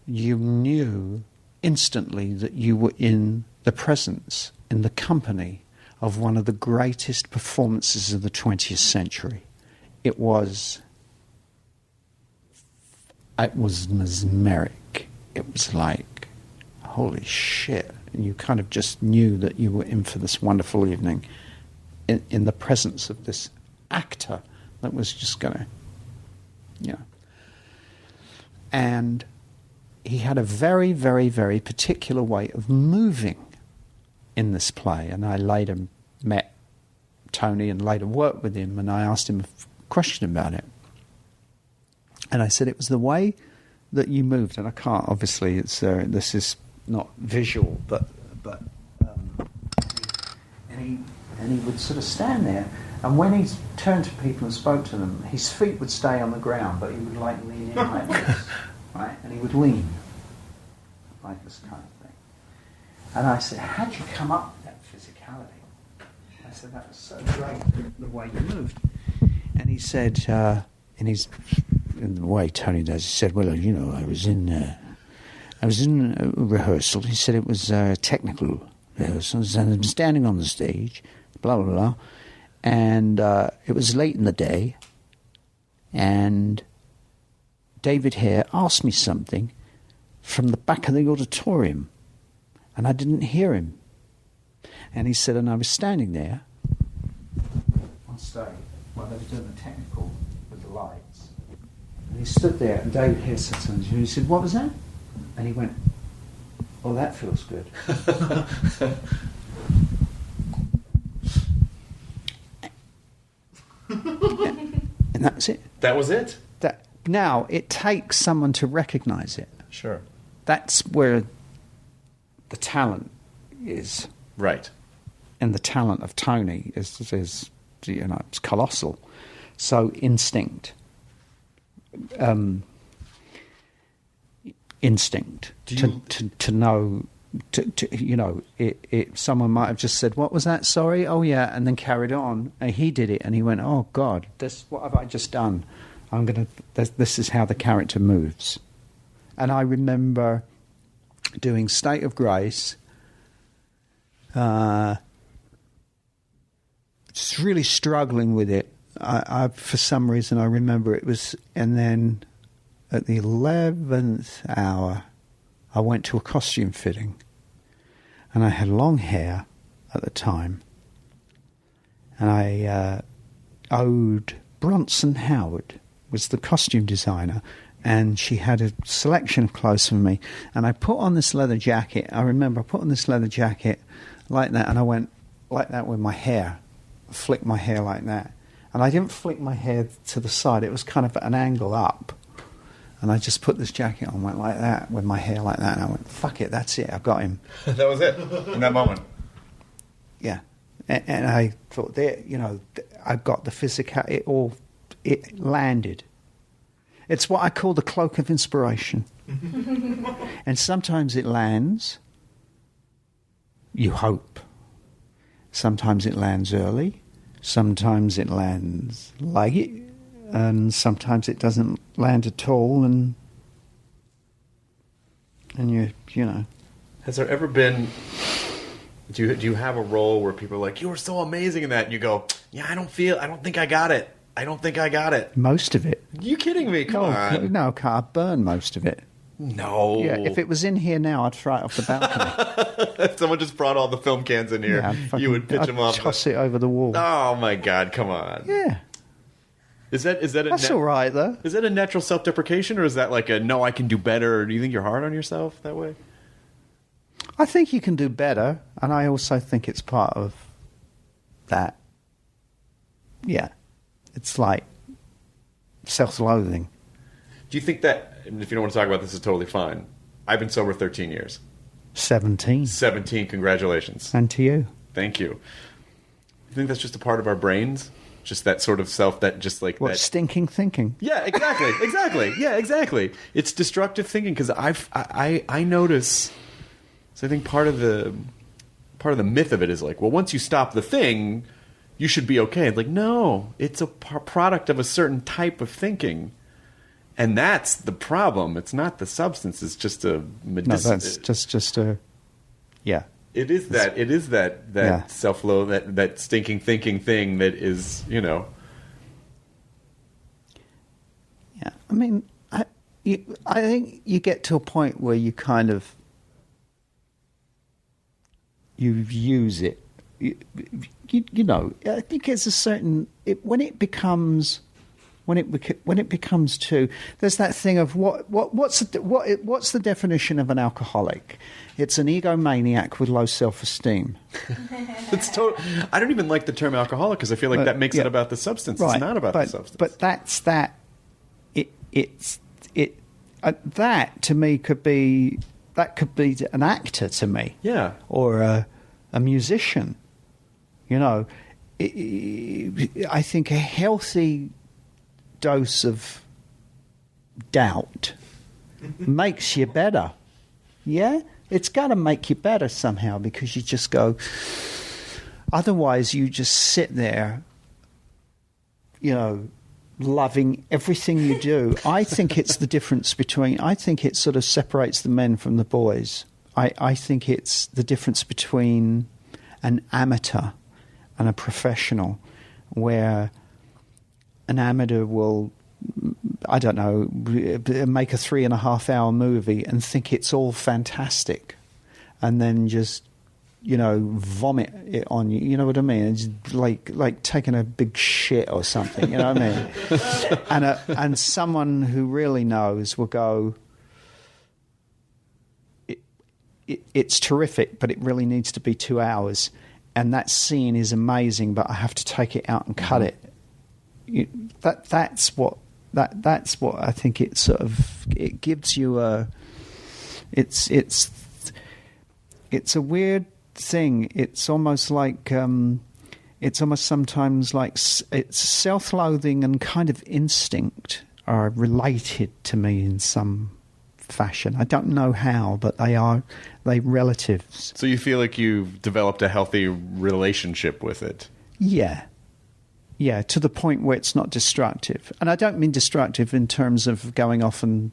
you knew instantly that you were in the presence, in the company of one of the greatest performances of the 20th century. It was mesmeric. It was like, holy shit. And you kind of just knew that you were in for this wonderful evening in the presence of this actor that was just going to, And he had a very, very, very particular way of moving in this play. And I later met Tony and later worked with him, and I asked him a question about it. And I said, it was the way that you moved, and I can't, obviously, this is not visual, but and he would sort of stand there, and when he turned to people and spoke to them, his feet would stay on the ground, but he would like lean in like this, right? And he would lean like this kind of thing. And I said, how'd you come up with that physicality? I said, that was so great, the way you moved. And he said, in the way Tony does, he said, well, I was in a rehearsal. He said it was technical rehearsals, and I'm standing on the stage, blah, blah, blah, and it was late in the day, and David Hare asked me something from the back of the auditorium, and I didn't hear him. And he said, and I was standing there on stage while they were doing the technical with the lights. And he stood there, and David Hare said something to him. He said, what was that? And he went, oh, that feels good. And that's it. That was it? Now, it takes someone to recognise it. Sure. That's where the talent is. Right. And the talent of Tony is it's colossal. So instinct. Instinct to know, someone might have just said, what was that, sorry, oh yeah, and then carried on, and he did it, and he went, oh God, what have I just done? This is how the character moves. And I remember doing State of Grace, just really struggling with it. I for some reason I remember it was, and then at the 11th hour, I went to a costume fitting, and I had long hair at the time, and I owed Bronson Howard, was the costume designer, and she had a selection of clothes for me, and I put on this leather jacket. I remember I put on this leather jacket like that, and I went like that with my hair, flicked my hair like that, and I didn't flick my hair to the side, it was kind of at an angle up. And I just put this jacket on, went like that, with my hair like that, and I went, fuck it, that's it, I've got him. That was it, in that moment. Yeah. And I thought, there, I got the physical, it landed. It's what I call the cloak of inspiration. And sometimes it lands, you hope. Sometimes it lands early, sometimes it lands late, and sometimes it doesn't land at all, and you know. Has there ever been? Do you have a role where people are like, you were so amazing in that, and you go, yeah, I don't think I got it. I don't think I got it. Most of it. You kidding me? Come on. No, I burned most of it. No. Yeah, if it was in here now, I'd throw it off the balcony. If someone just brought all the film cans in here, you would pitch them off. Toss it over the wall. Oh my God! Come on. Yeah. Is that That's all right though? Is that a natural self-deprecation, or is that like a no, I can do better? Or do you think you're hard on yourself that way? I think you can do better, and I also think it's part of that. Yeah, it's like self-loathing. Do you think that, and if you don't want to talk about this, is totally fine. I've been sober 13 years. 17. 17, congratulations. And to you. Thank you. You think that's just a part of our brains? Just that sort of self, that just like what, that stinking thinking? Yeah, exactly. Yeah, exactly. It's destructive thinking, because I notice. So I think part of the myth of it is like, well, once you stop the thing, you should be okay. It's like, no, it's a product of a certain type of thinking. And that's the problem. It's not the substance. It's just a medicinal. No, that's just a. Yeah. It is that yeah. Self-loath, that stinking thinking thing that is, Yeah. I mean, I think you get to a point where you kind of you use it. I think it's a certain when it becomes too. There's that thing of what's the definition of an alcoholic? It's an egomaniac with low self-esteem. It's total. I don't even like the term alcoholic, because I feel like that makes it about the substance. Right. It's not about the substance. But that's that. That to me could be an actor to me. Yeah. Or a musician. I think a healthy dose of doubt makes you better. Yeah? It's got to make you better somehow, because you just go... Otherwise, you just sit there, loving everything you do. I think it's the difference between... I think it sort of separates the men from the boys. I think it's the difference between an amateur and a professional, where an amateur will, I don't know, make a 3.5-hour movie and think it's all fantastic, and then just, vomit it on you. You know what I mean? It's like taking a big shit or something. You know what I mean? And someone who really knows will go, it's terrific, but it really needs to be 2 hours. And that scene is amazing, but I have to take it out and cut it. That's what I think it sort of it gives you a. It's a weird thing. It's almost like it's almost sometimes like it's self-loathing and kind of instinct are related to me in some fashion. I don't know how, but they're relatives. So you feel like you've developed a healthy relationship with it? Yeah, to the point where it's not destructive. And I don't mean destructive in terms of going off and,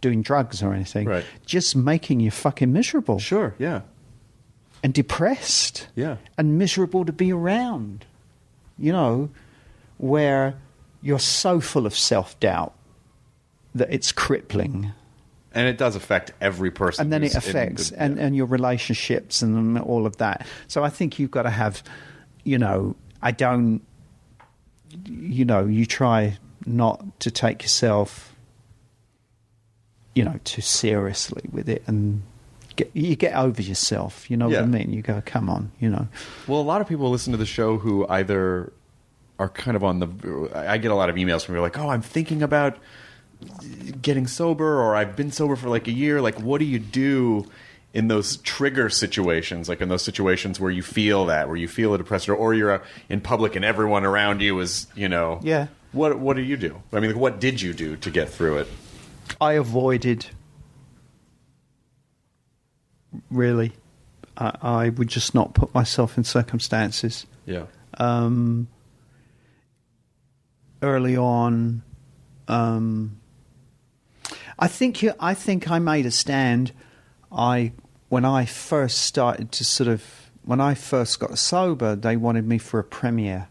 doing drugs or anything. Right. Just making you fucking miserable. Sure, yeah. And depressed. Yeah. And miserable to be around. Where you're so full of self-doubt. that it's crippling. And it does affect every person. And then it affects and your relationships and all of that. So I think you've got to have, you try not to take yourself, too seriously with it, and you get over yourself. You know what I mean? You go, come on, Well, a lot of people listen to the show who either are kind of I get a lot of emails from people like, oh, I'm thinking about getting sober, or I've been sober for like a year. Like, what do you do in those trigger situations? Like in those situations where you feel a depressed, or you're in public and everyone around you is, Yeah. What do you do? I mean, what did you do to get through it? I avoided. Really, I would just not put myself in circumstances. Yeah. Early on, I think I made a stand. When I first got sober, they wanted me for a premiere,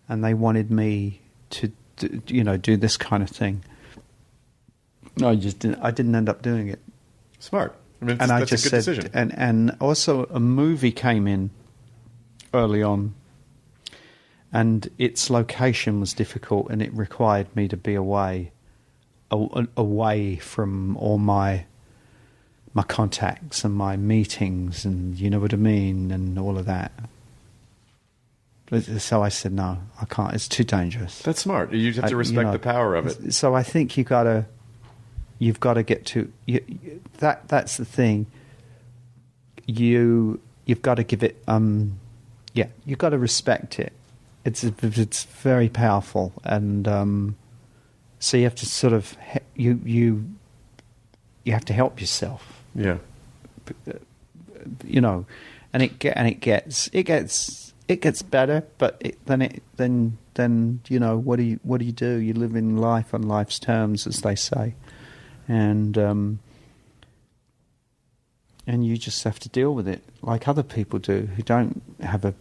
and they wanted me to do this kind of thing. I didn't end up doing it. Smart. I mean, And that's I a just good said, decision. and also a movie came in early on, and its location was difficult, and it required me to be away from all my contacts and my meetings, and you know what I mean, and all of that. So I said, no, I can't. It's too dangerous. That's smart. You have to respect the power of it. So I think you've got to get to that's the thing. You've got to give it. You've got to respect it. It's very powerful, and so you have to sort of you have to help yourself. Yeah. And it gets better, but then what do you do? You live in life on life's terms, as they say, and you just have to deal with it like other people do who don't have a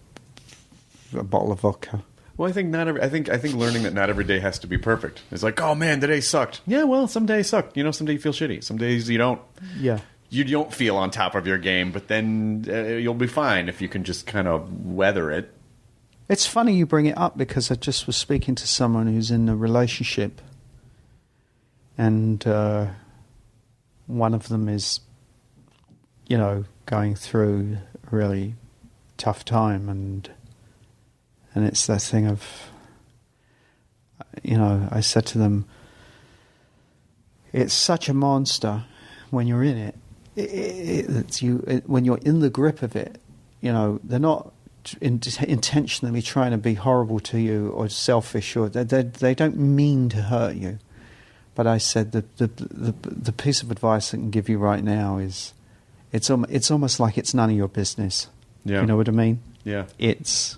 bottle of vodka. Well, I think I think learning that not every day has to be perfect. It's like, oh man, today sucked. Yeah, well, some days suck. Some days you feel shitty. Some days you don't. Yeah. You don't feel on top of your game, but then you'll be fine if you can just kind of weather it. It's funny you bring it up, because I just was speaking to someone who's in a relationship, and one of them is, going through a really tough time, and it's that thing of, I said to them, it's such a monster when you're in it. When you're in the grip of it, they're not intentionally trying to be horrible to you or selfish, or they don't mean to hurt you. But I said the piece of advice I can give you right now is, it's almost like it's none of your business. Yeah. You know what I mean? Yeah. It's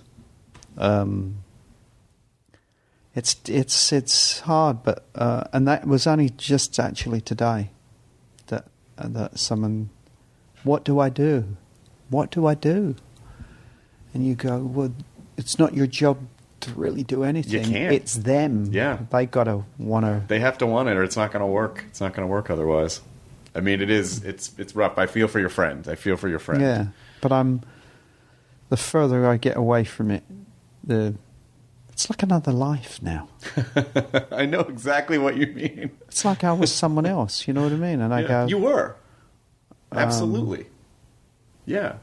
hard, but and that was only just actually today that someone, what do I do? What do I do? And you go, well, it's not your job to really do anything. You can't. It's them. Yeah. They got to want to. They have to want it, or it's not going to work. It's not going to work otherwise. I mean, it's rough. I feel for your friend. Yeah, but the further I get away from it, it's like another life now. I know exactly what you mean. It's like I was someone else, you know what I mean? And I go... You were. Absolutely. Yeah.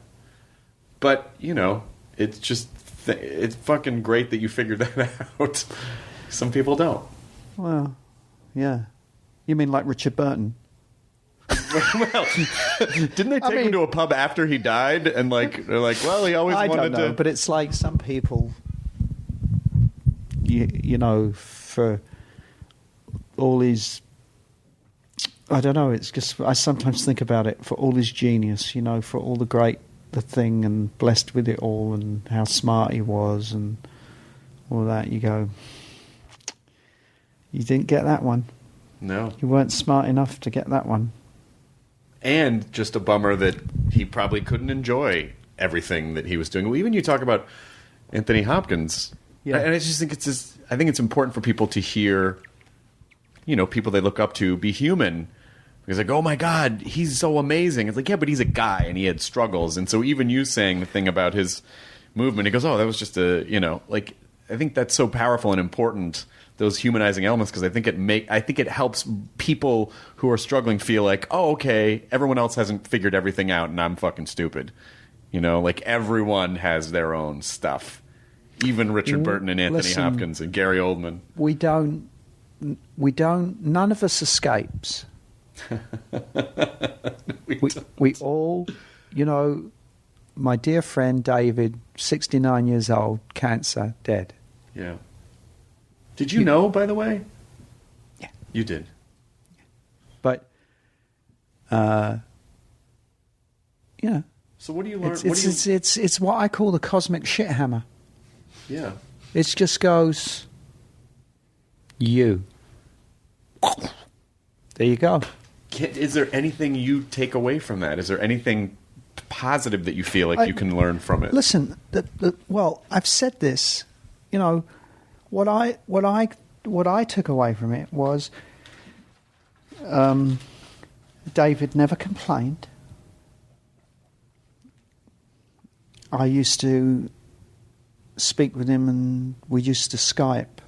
But, it's just... it's fucking great that you figured that out. Some people don't. Well, yeah. You mean like Richard Burton? Well, didn't they take him to a pub after he died? And, they're like, well, he always wanted to... I don't know, but it's like some people... for all his, I don't know, it's just, I sometimes think about it, for all his genius, for all the thing, and blessed with it all, and how smart he was, and all that, you go, you didn't get that one. No. You weren't smart enough to get that one. And just a bummer that he probably couldn't enjoy everything that he was doing. Well, even you talk about Anthony Hopkins... Yeah. And I just think I think it's important for people to hear people they look up to be human. Because like, oh my God, he's so amazing. It's like, yeah, but he's a guy and he had struggles. And so even you saying the thing about his movement, he goes, oh, that was just I think that's so powerful and important, those humanizing elements, because I think it helps people who are struggling feel like, oh, okay, everyone else hasn't figured everything out and I'm fucking stupid. Like everyone has their own stuff. Even Richard Burton and Anthony Hopkins and Gary Oldman. None of us escapes. we all, my dear friend David, 69 years old, cancer, dead. Yeah. Did you know, by the way? Yeah. You did. But, So what do you learn? It's what I call the cosmic shit hammer. Yeah. It just goes, you. There you go. Is there anything you take away from that? Is there anything positive that you feel like you can learn from it? Listen, well, I've said this. What I took away from it was David never complained. I used to speak with him, and we used to Skype,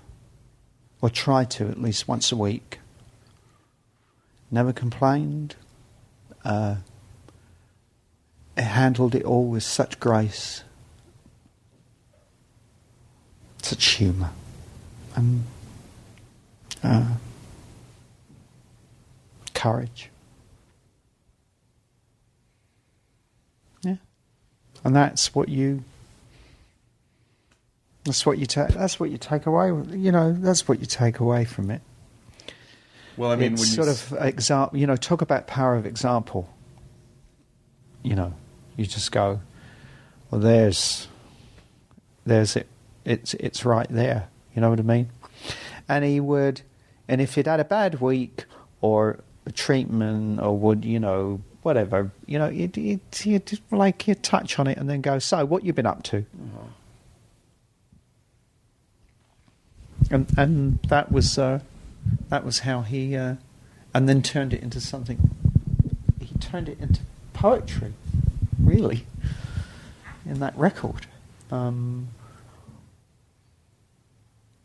or try to at least once a week. Never complained. Handled it all with such grace, such humour, and courage. Yeah, and that's what you take. That's what you take away. That's what you take away from it. Well, I mean, it's when sort of example. Talk about power of example. You just go, well, there's it. It's right there. You know what I mean? And he would, and if he'd had a bad week or a treatment or whatever, he'd touch on it and then go, so what you been up to? And that was how he, and then turned it into something. He turned it into poetry, really, in that record.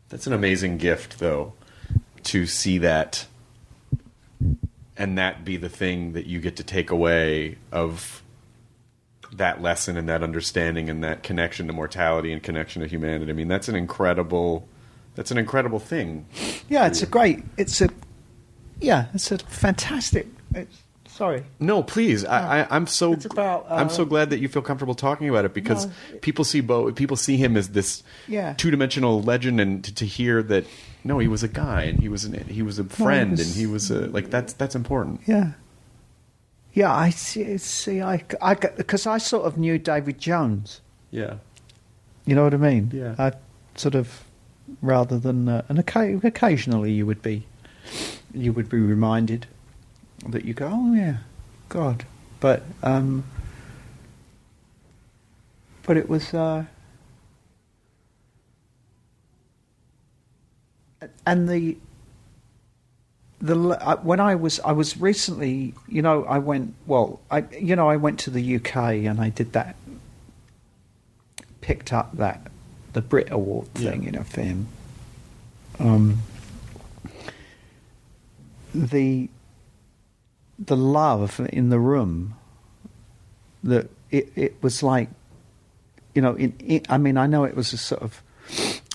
That's an amazing gift, though, to see that, and that be the thing that you get to take away of that lesson and that understanding and that connection to mortality and connection to humanity. I mean, that's an incredible thing. Yeah, it's a fantastic. Sorry. No, please. I'm so glad that you feel comfortable talking about it, because people see people see him as this two-dimensional legend, and to hear that he was a guy and he was a friend and he was that's important. Yeah. Yeah, I see. I because I sort of knew David Jones. Yeah. You know what I mean? Yeah. I sort of, rather than and occasionally you would be reminded that you go, oh yeah, God, but it was and when I was recently, I went to the UK and I did that, picked up the Brit Award thing, for him. The love in the room, that it was like, I know it was a sort of,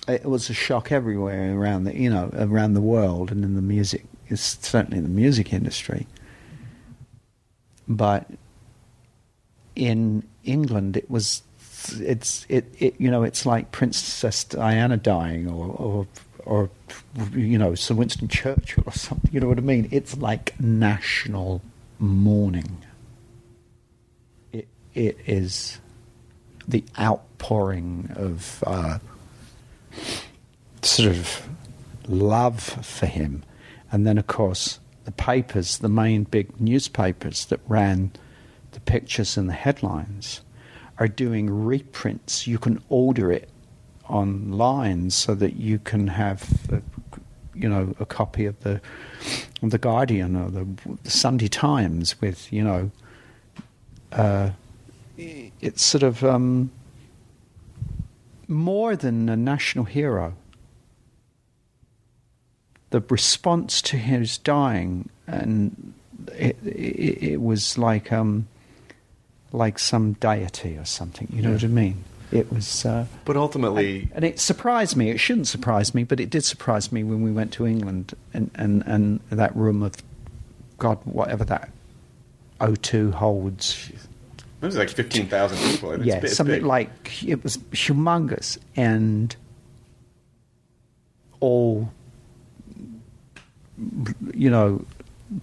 it was a shock everywhere around the world, and in the music, it's certainly in the music industry. But in England, it's like Princess Diana dying, or Sir Winston Churchill or something. You know what I mean? It's like national mourning. It is the outpouring of sort of love for him. And then, of course, the papers, the main big newspapers that ran the pictures and the headlines, are doing reprints. You can order it online so that you can have a copy of the Guardian or the Sunday Times with, it's sort of more than a national hero. The response to his dying, and it was like some deity or something. You know what I mean? It was. But ultimately, and it surprised me. It shouldn't surprise me, but it did surprise me when we went to England and that room of God, whatever that O2 holds. It was like 15,000 people. It's something big. Like it was humongous, and all,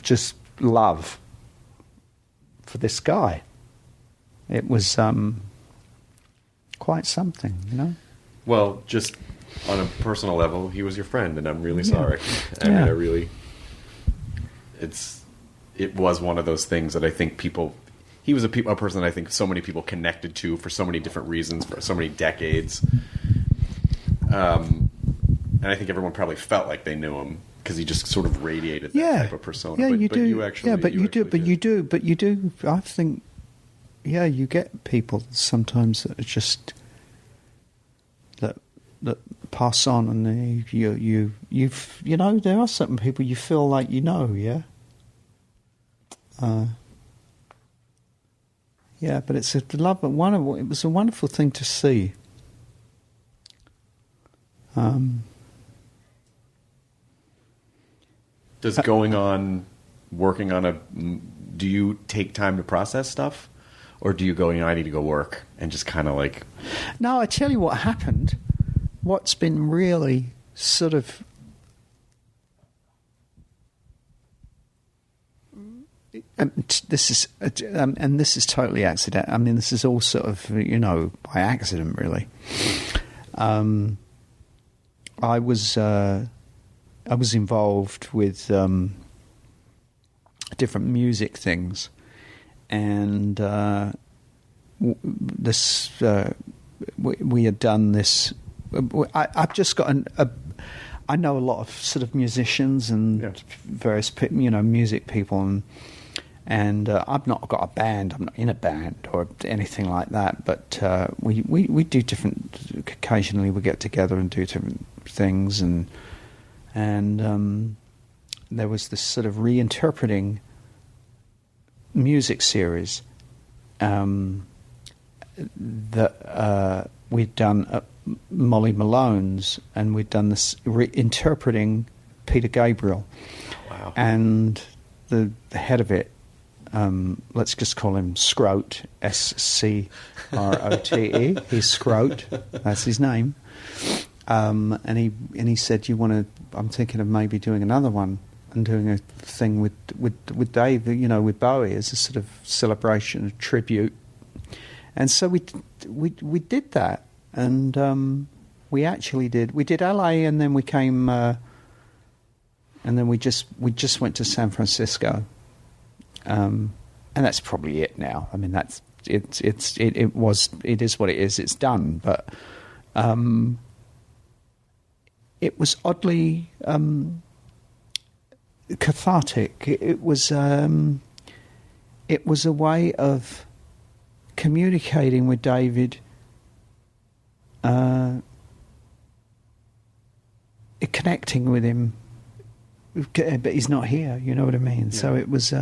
just love for this guy. It was quite something, Well, just on a personal level, he was your friend, and I'm really sorry. I mean, it was one of those things that I think he was a person that I think so many people connected to for so many different reasons, for so many decades. And I think everyone probably felt like they knew him because he just sort of radiated that type of persona. Yeah, you do. You do. I think, you get people sometimes that are just that pass on, and there are certain people you feel like yeah. But it's it was a wonderful thing to see. Does working on do you take time to process stuff? Or do you go, I need to go work, and just kind of like... No, I tell you what happened. What's been really sort of... this is totally accident. I mean, this is all sort of, by accident, really. I was involved with different music things, and we had done this. I've just got I know a lot of sort of musicians and various music people, and I've not got a band. I'm not in a band or anything like that. But we do different. Occasionally, we get together and do different things, and there was this sort of reinterpreting music series that we'd done at Molly Malone's, and we'd done this interpreting Peter Gabriel. Wow. And the head of it, let's just call him Scrote, Scrote. He's Scrote, that's his name. And he said, I'm thinking of maybe doing another one and doing a thing with Dave, with Bowie, as a sort of celebration, a tribute. And so we did that, and we did LA, and then we came, and then we just went to San Francisco, and that's probably it now. I mean, it is what it is. It's done, but it was oddly cathartic. It was a way of communicating with David, connecting with him, but he's not here. You know what I mean? Yeah. So it was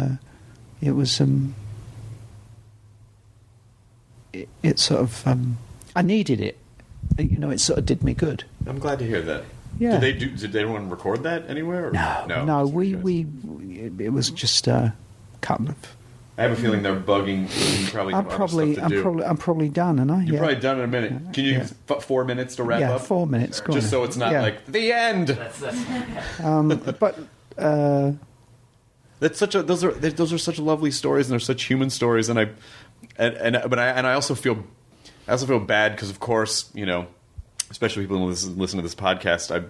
it sort of I needed it. It sort of did me good. I'm glad to hear that. Yeah. Did anyone record that anywhere? Or? No. It was just a couple of. I have a feeling they're bugging. I'm probably done, and You're probably done in a minute. Can you give 4 minutes to wrap up? Yeah, 4 minutes. Go just on. So it's not like the end. But that's those are such lovely stories, and they're such human stories, and I also feel bad because, of course, especially people who listen to this podcast, I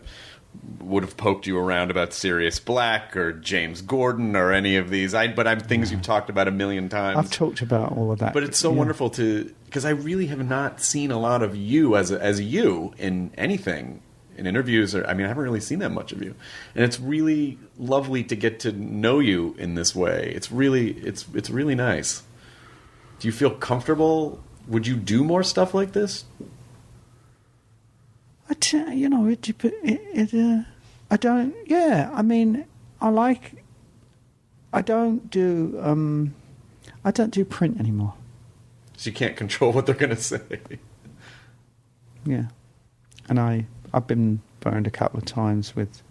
would have poked you around about Sirius Black or James Gordon or any of these. But I'm things you've talked about a million times. I've talked about all of that. But it's so wonderful because I really have not seen a lot of you as you in anything in interviews. I haven't really seen that much of you, and it's really lovely to get to know you in this way. It's really nice. Do you feel comfortable? Would you do more stuff like this? I don't. Yeah, I don't do print anymore. So you can't control what they're going to say. Yeah, and I've been burned a couple of times with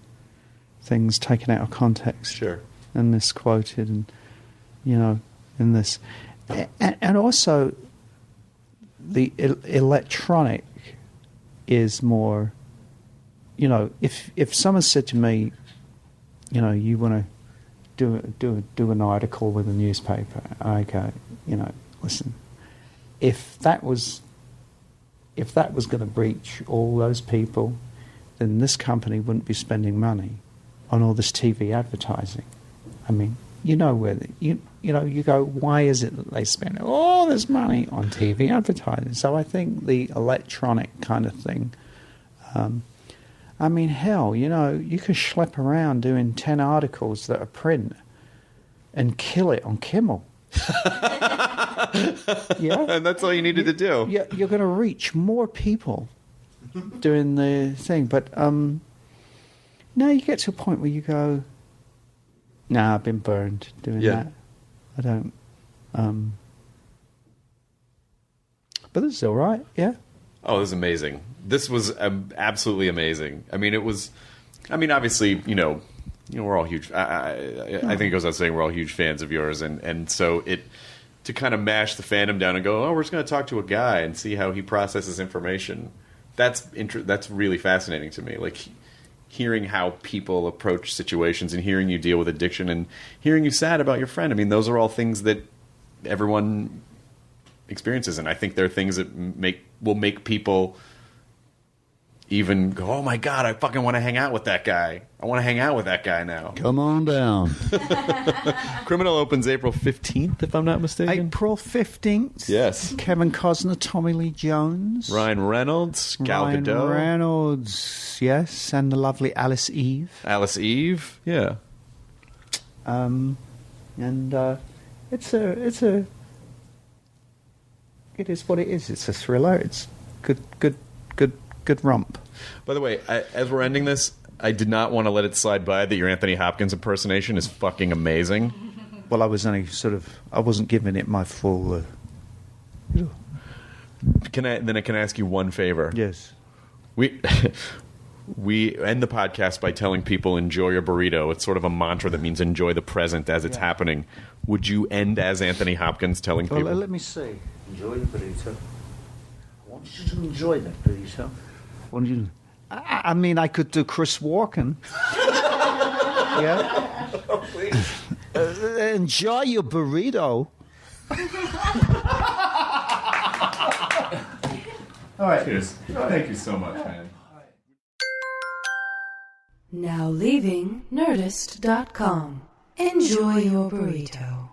things taken out of context, sure, and misquoted, and in this, and also the electronic is more. If someone said to me, you want to do an article with a newspaper, I go, listen, if that was going to breach all those people, then this company wouldn't be spending money on all this TV advertising. You go, why is it that they spend all this money on TV advertising? So I think the electronic kind of thing, hell, you could schlep around doing 10 articles that are print and kill it on Kimmel. Yeah, and that's all you needed to do. Yeah, you're going to reach more people doing the thing, but now you get to a point where you go, "Nah, I've been burned doing that. I don't." But this is all right. Yeah. Oh, this is amazing. This was absolutely amazing. It was. Obviously, we're all huge. I think it goes without saying we're all huge fans of yours, and so to kind of mash the fandom down and go, oh, we're just going to talk to a guy and see how he processes information. That's really fascinating to me. Like hearing how people approach situations and hearing you deal with addiction and hearing you sad about your friend. Those are all things that everyone experiences, and I think they're things that will make people even go, oh my God, I fucking want to hang out with that guy. I want to hang out with that guy now. Come on down. Criminal opens April 15th, if I'm not mistaken. April 15th. Yes. Kevin Costner, Tommy Lee Jones. Ryan Reynolds, Gal Gadot. Ryan Reynolds, yes, and the lovely Alice Eve. Alice Eve, yeah. And it is what it is. It's a thriller. It's good romp. By the way, as we're ending this, I did not want to let it slide by that your Anthony Hopkins impersonation is fucking amazing. Well, I was only I wasn't giving it my full. Can I ask you one favor? Yes. We end the podcast by telling people enjoy your burrito. It's sort of a mantra that means enjoy the present as it's happening. Would you end as Anthony Hopkins telling people? Well, let me see. Enjoy the burrito. I want you to enjoy that burrito. I could do Chris Walken. Yeah. Oh, please. Enjoy your burrito. All right. Cheers. Thank you so much, man. Now leaving Nerdist.com. Enjoy your burrito.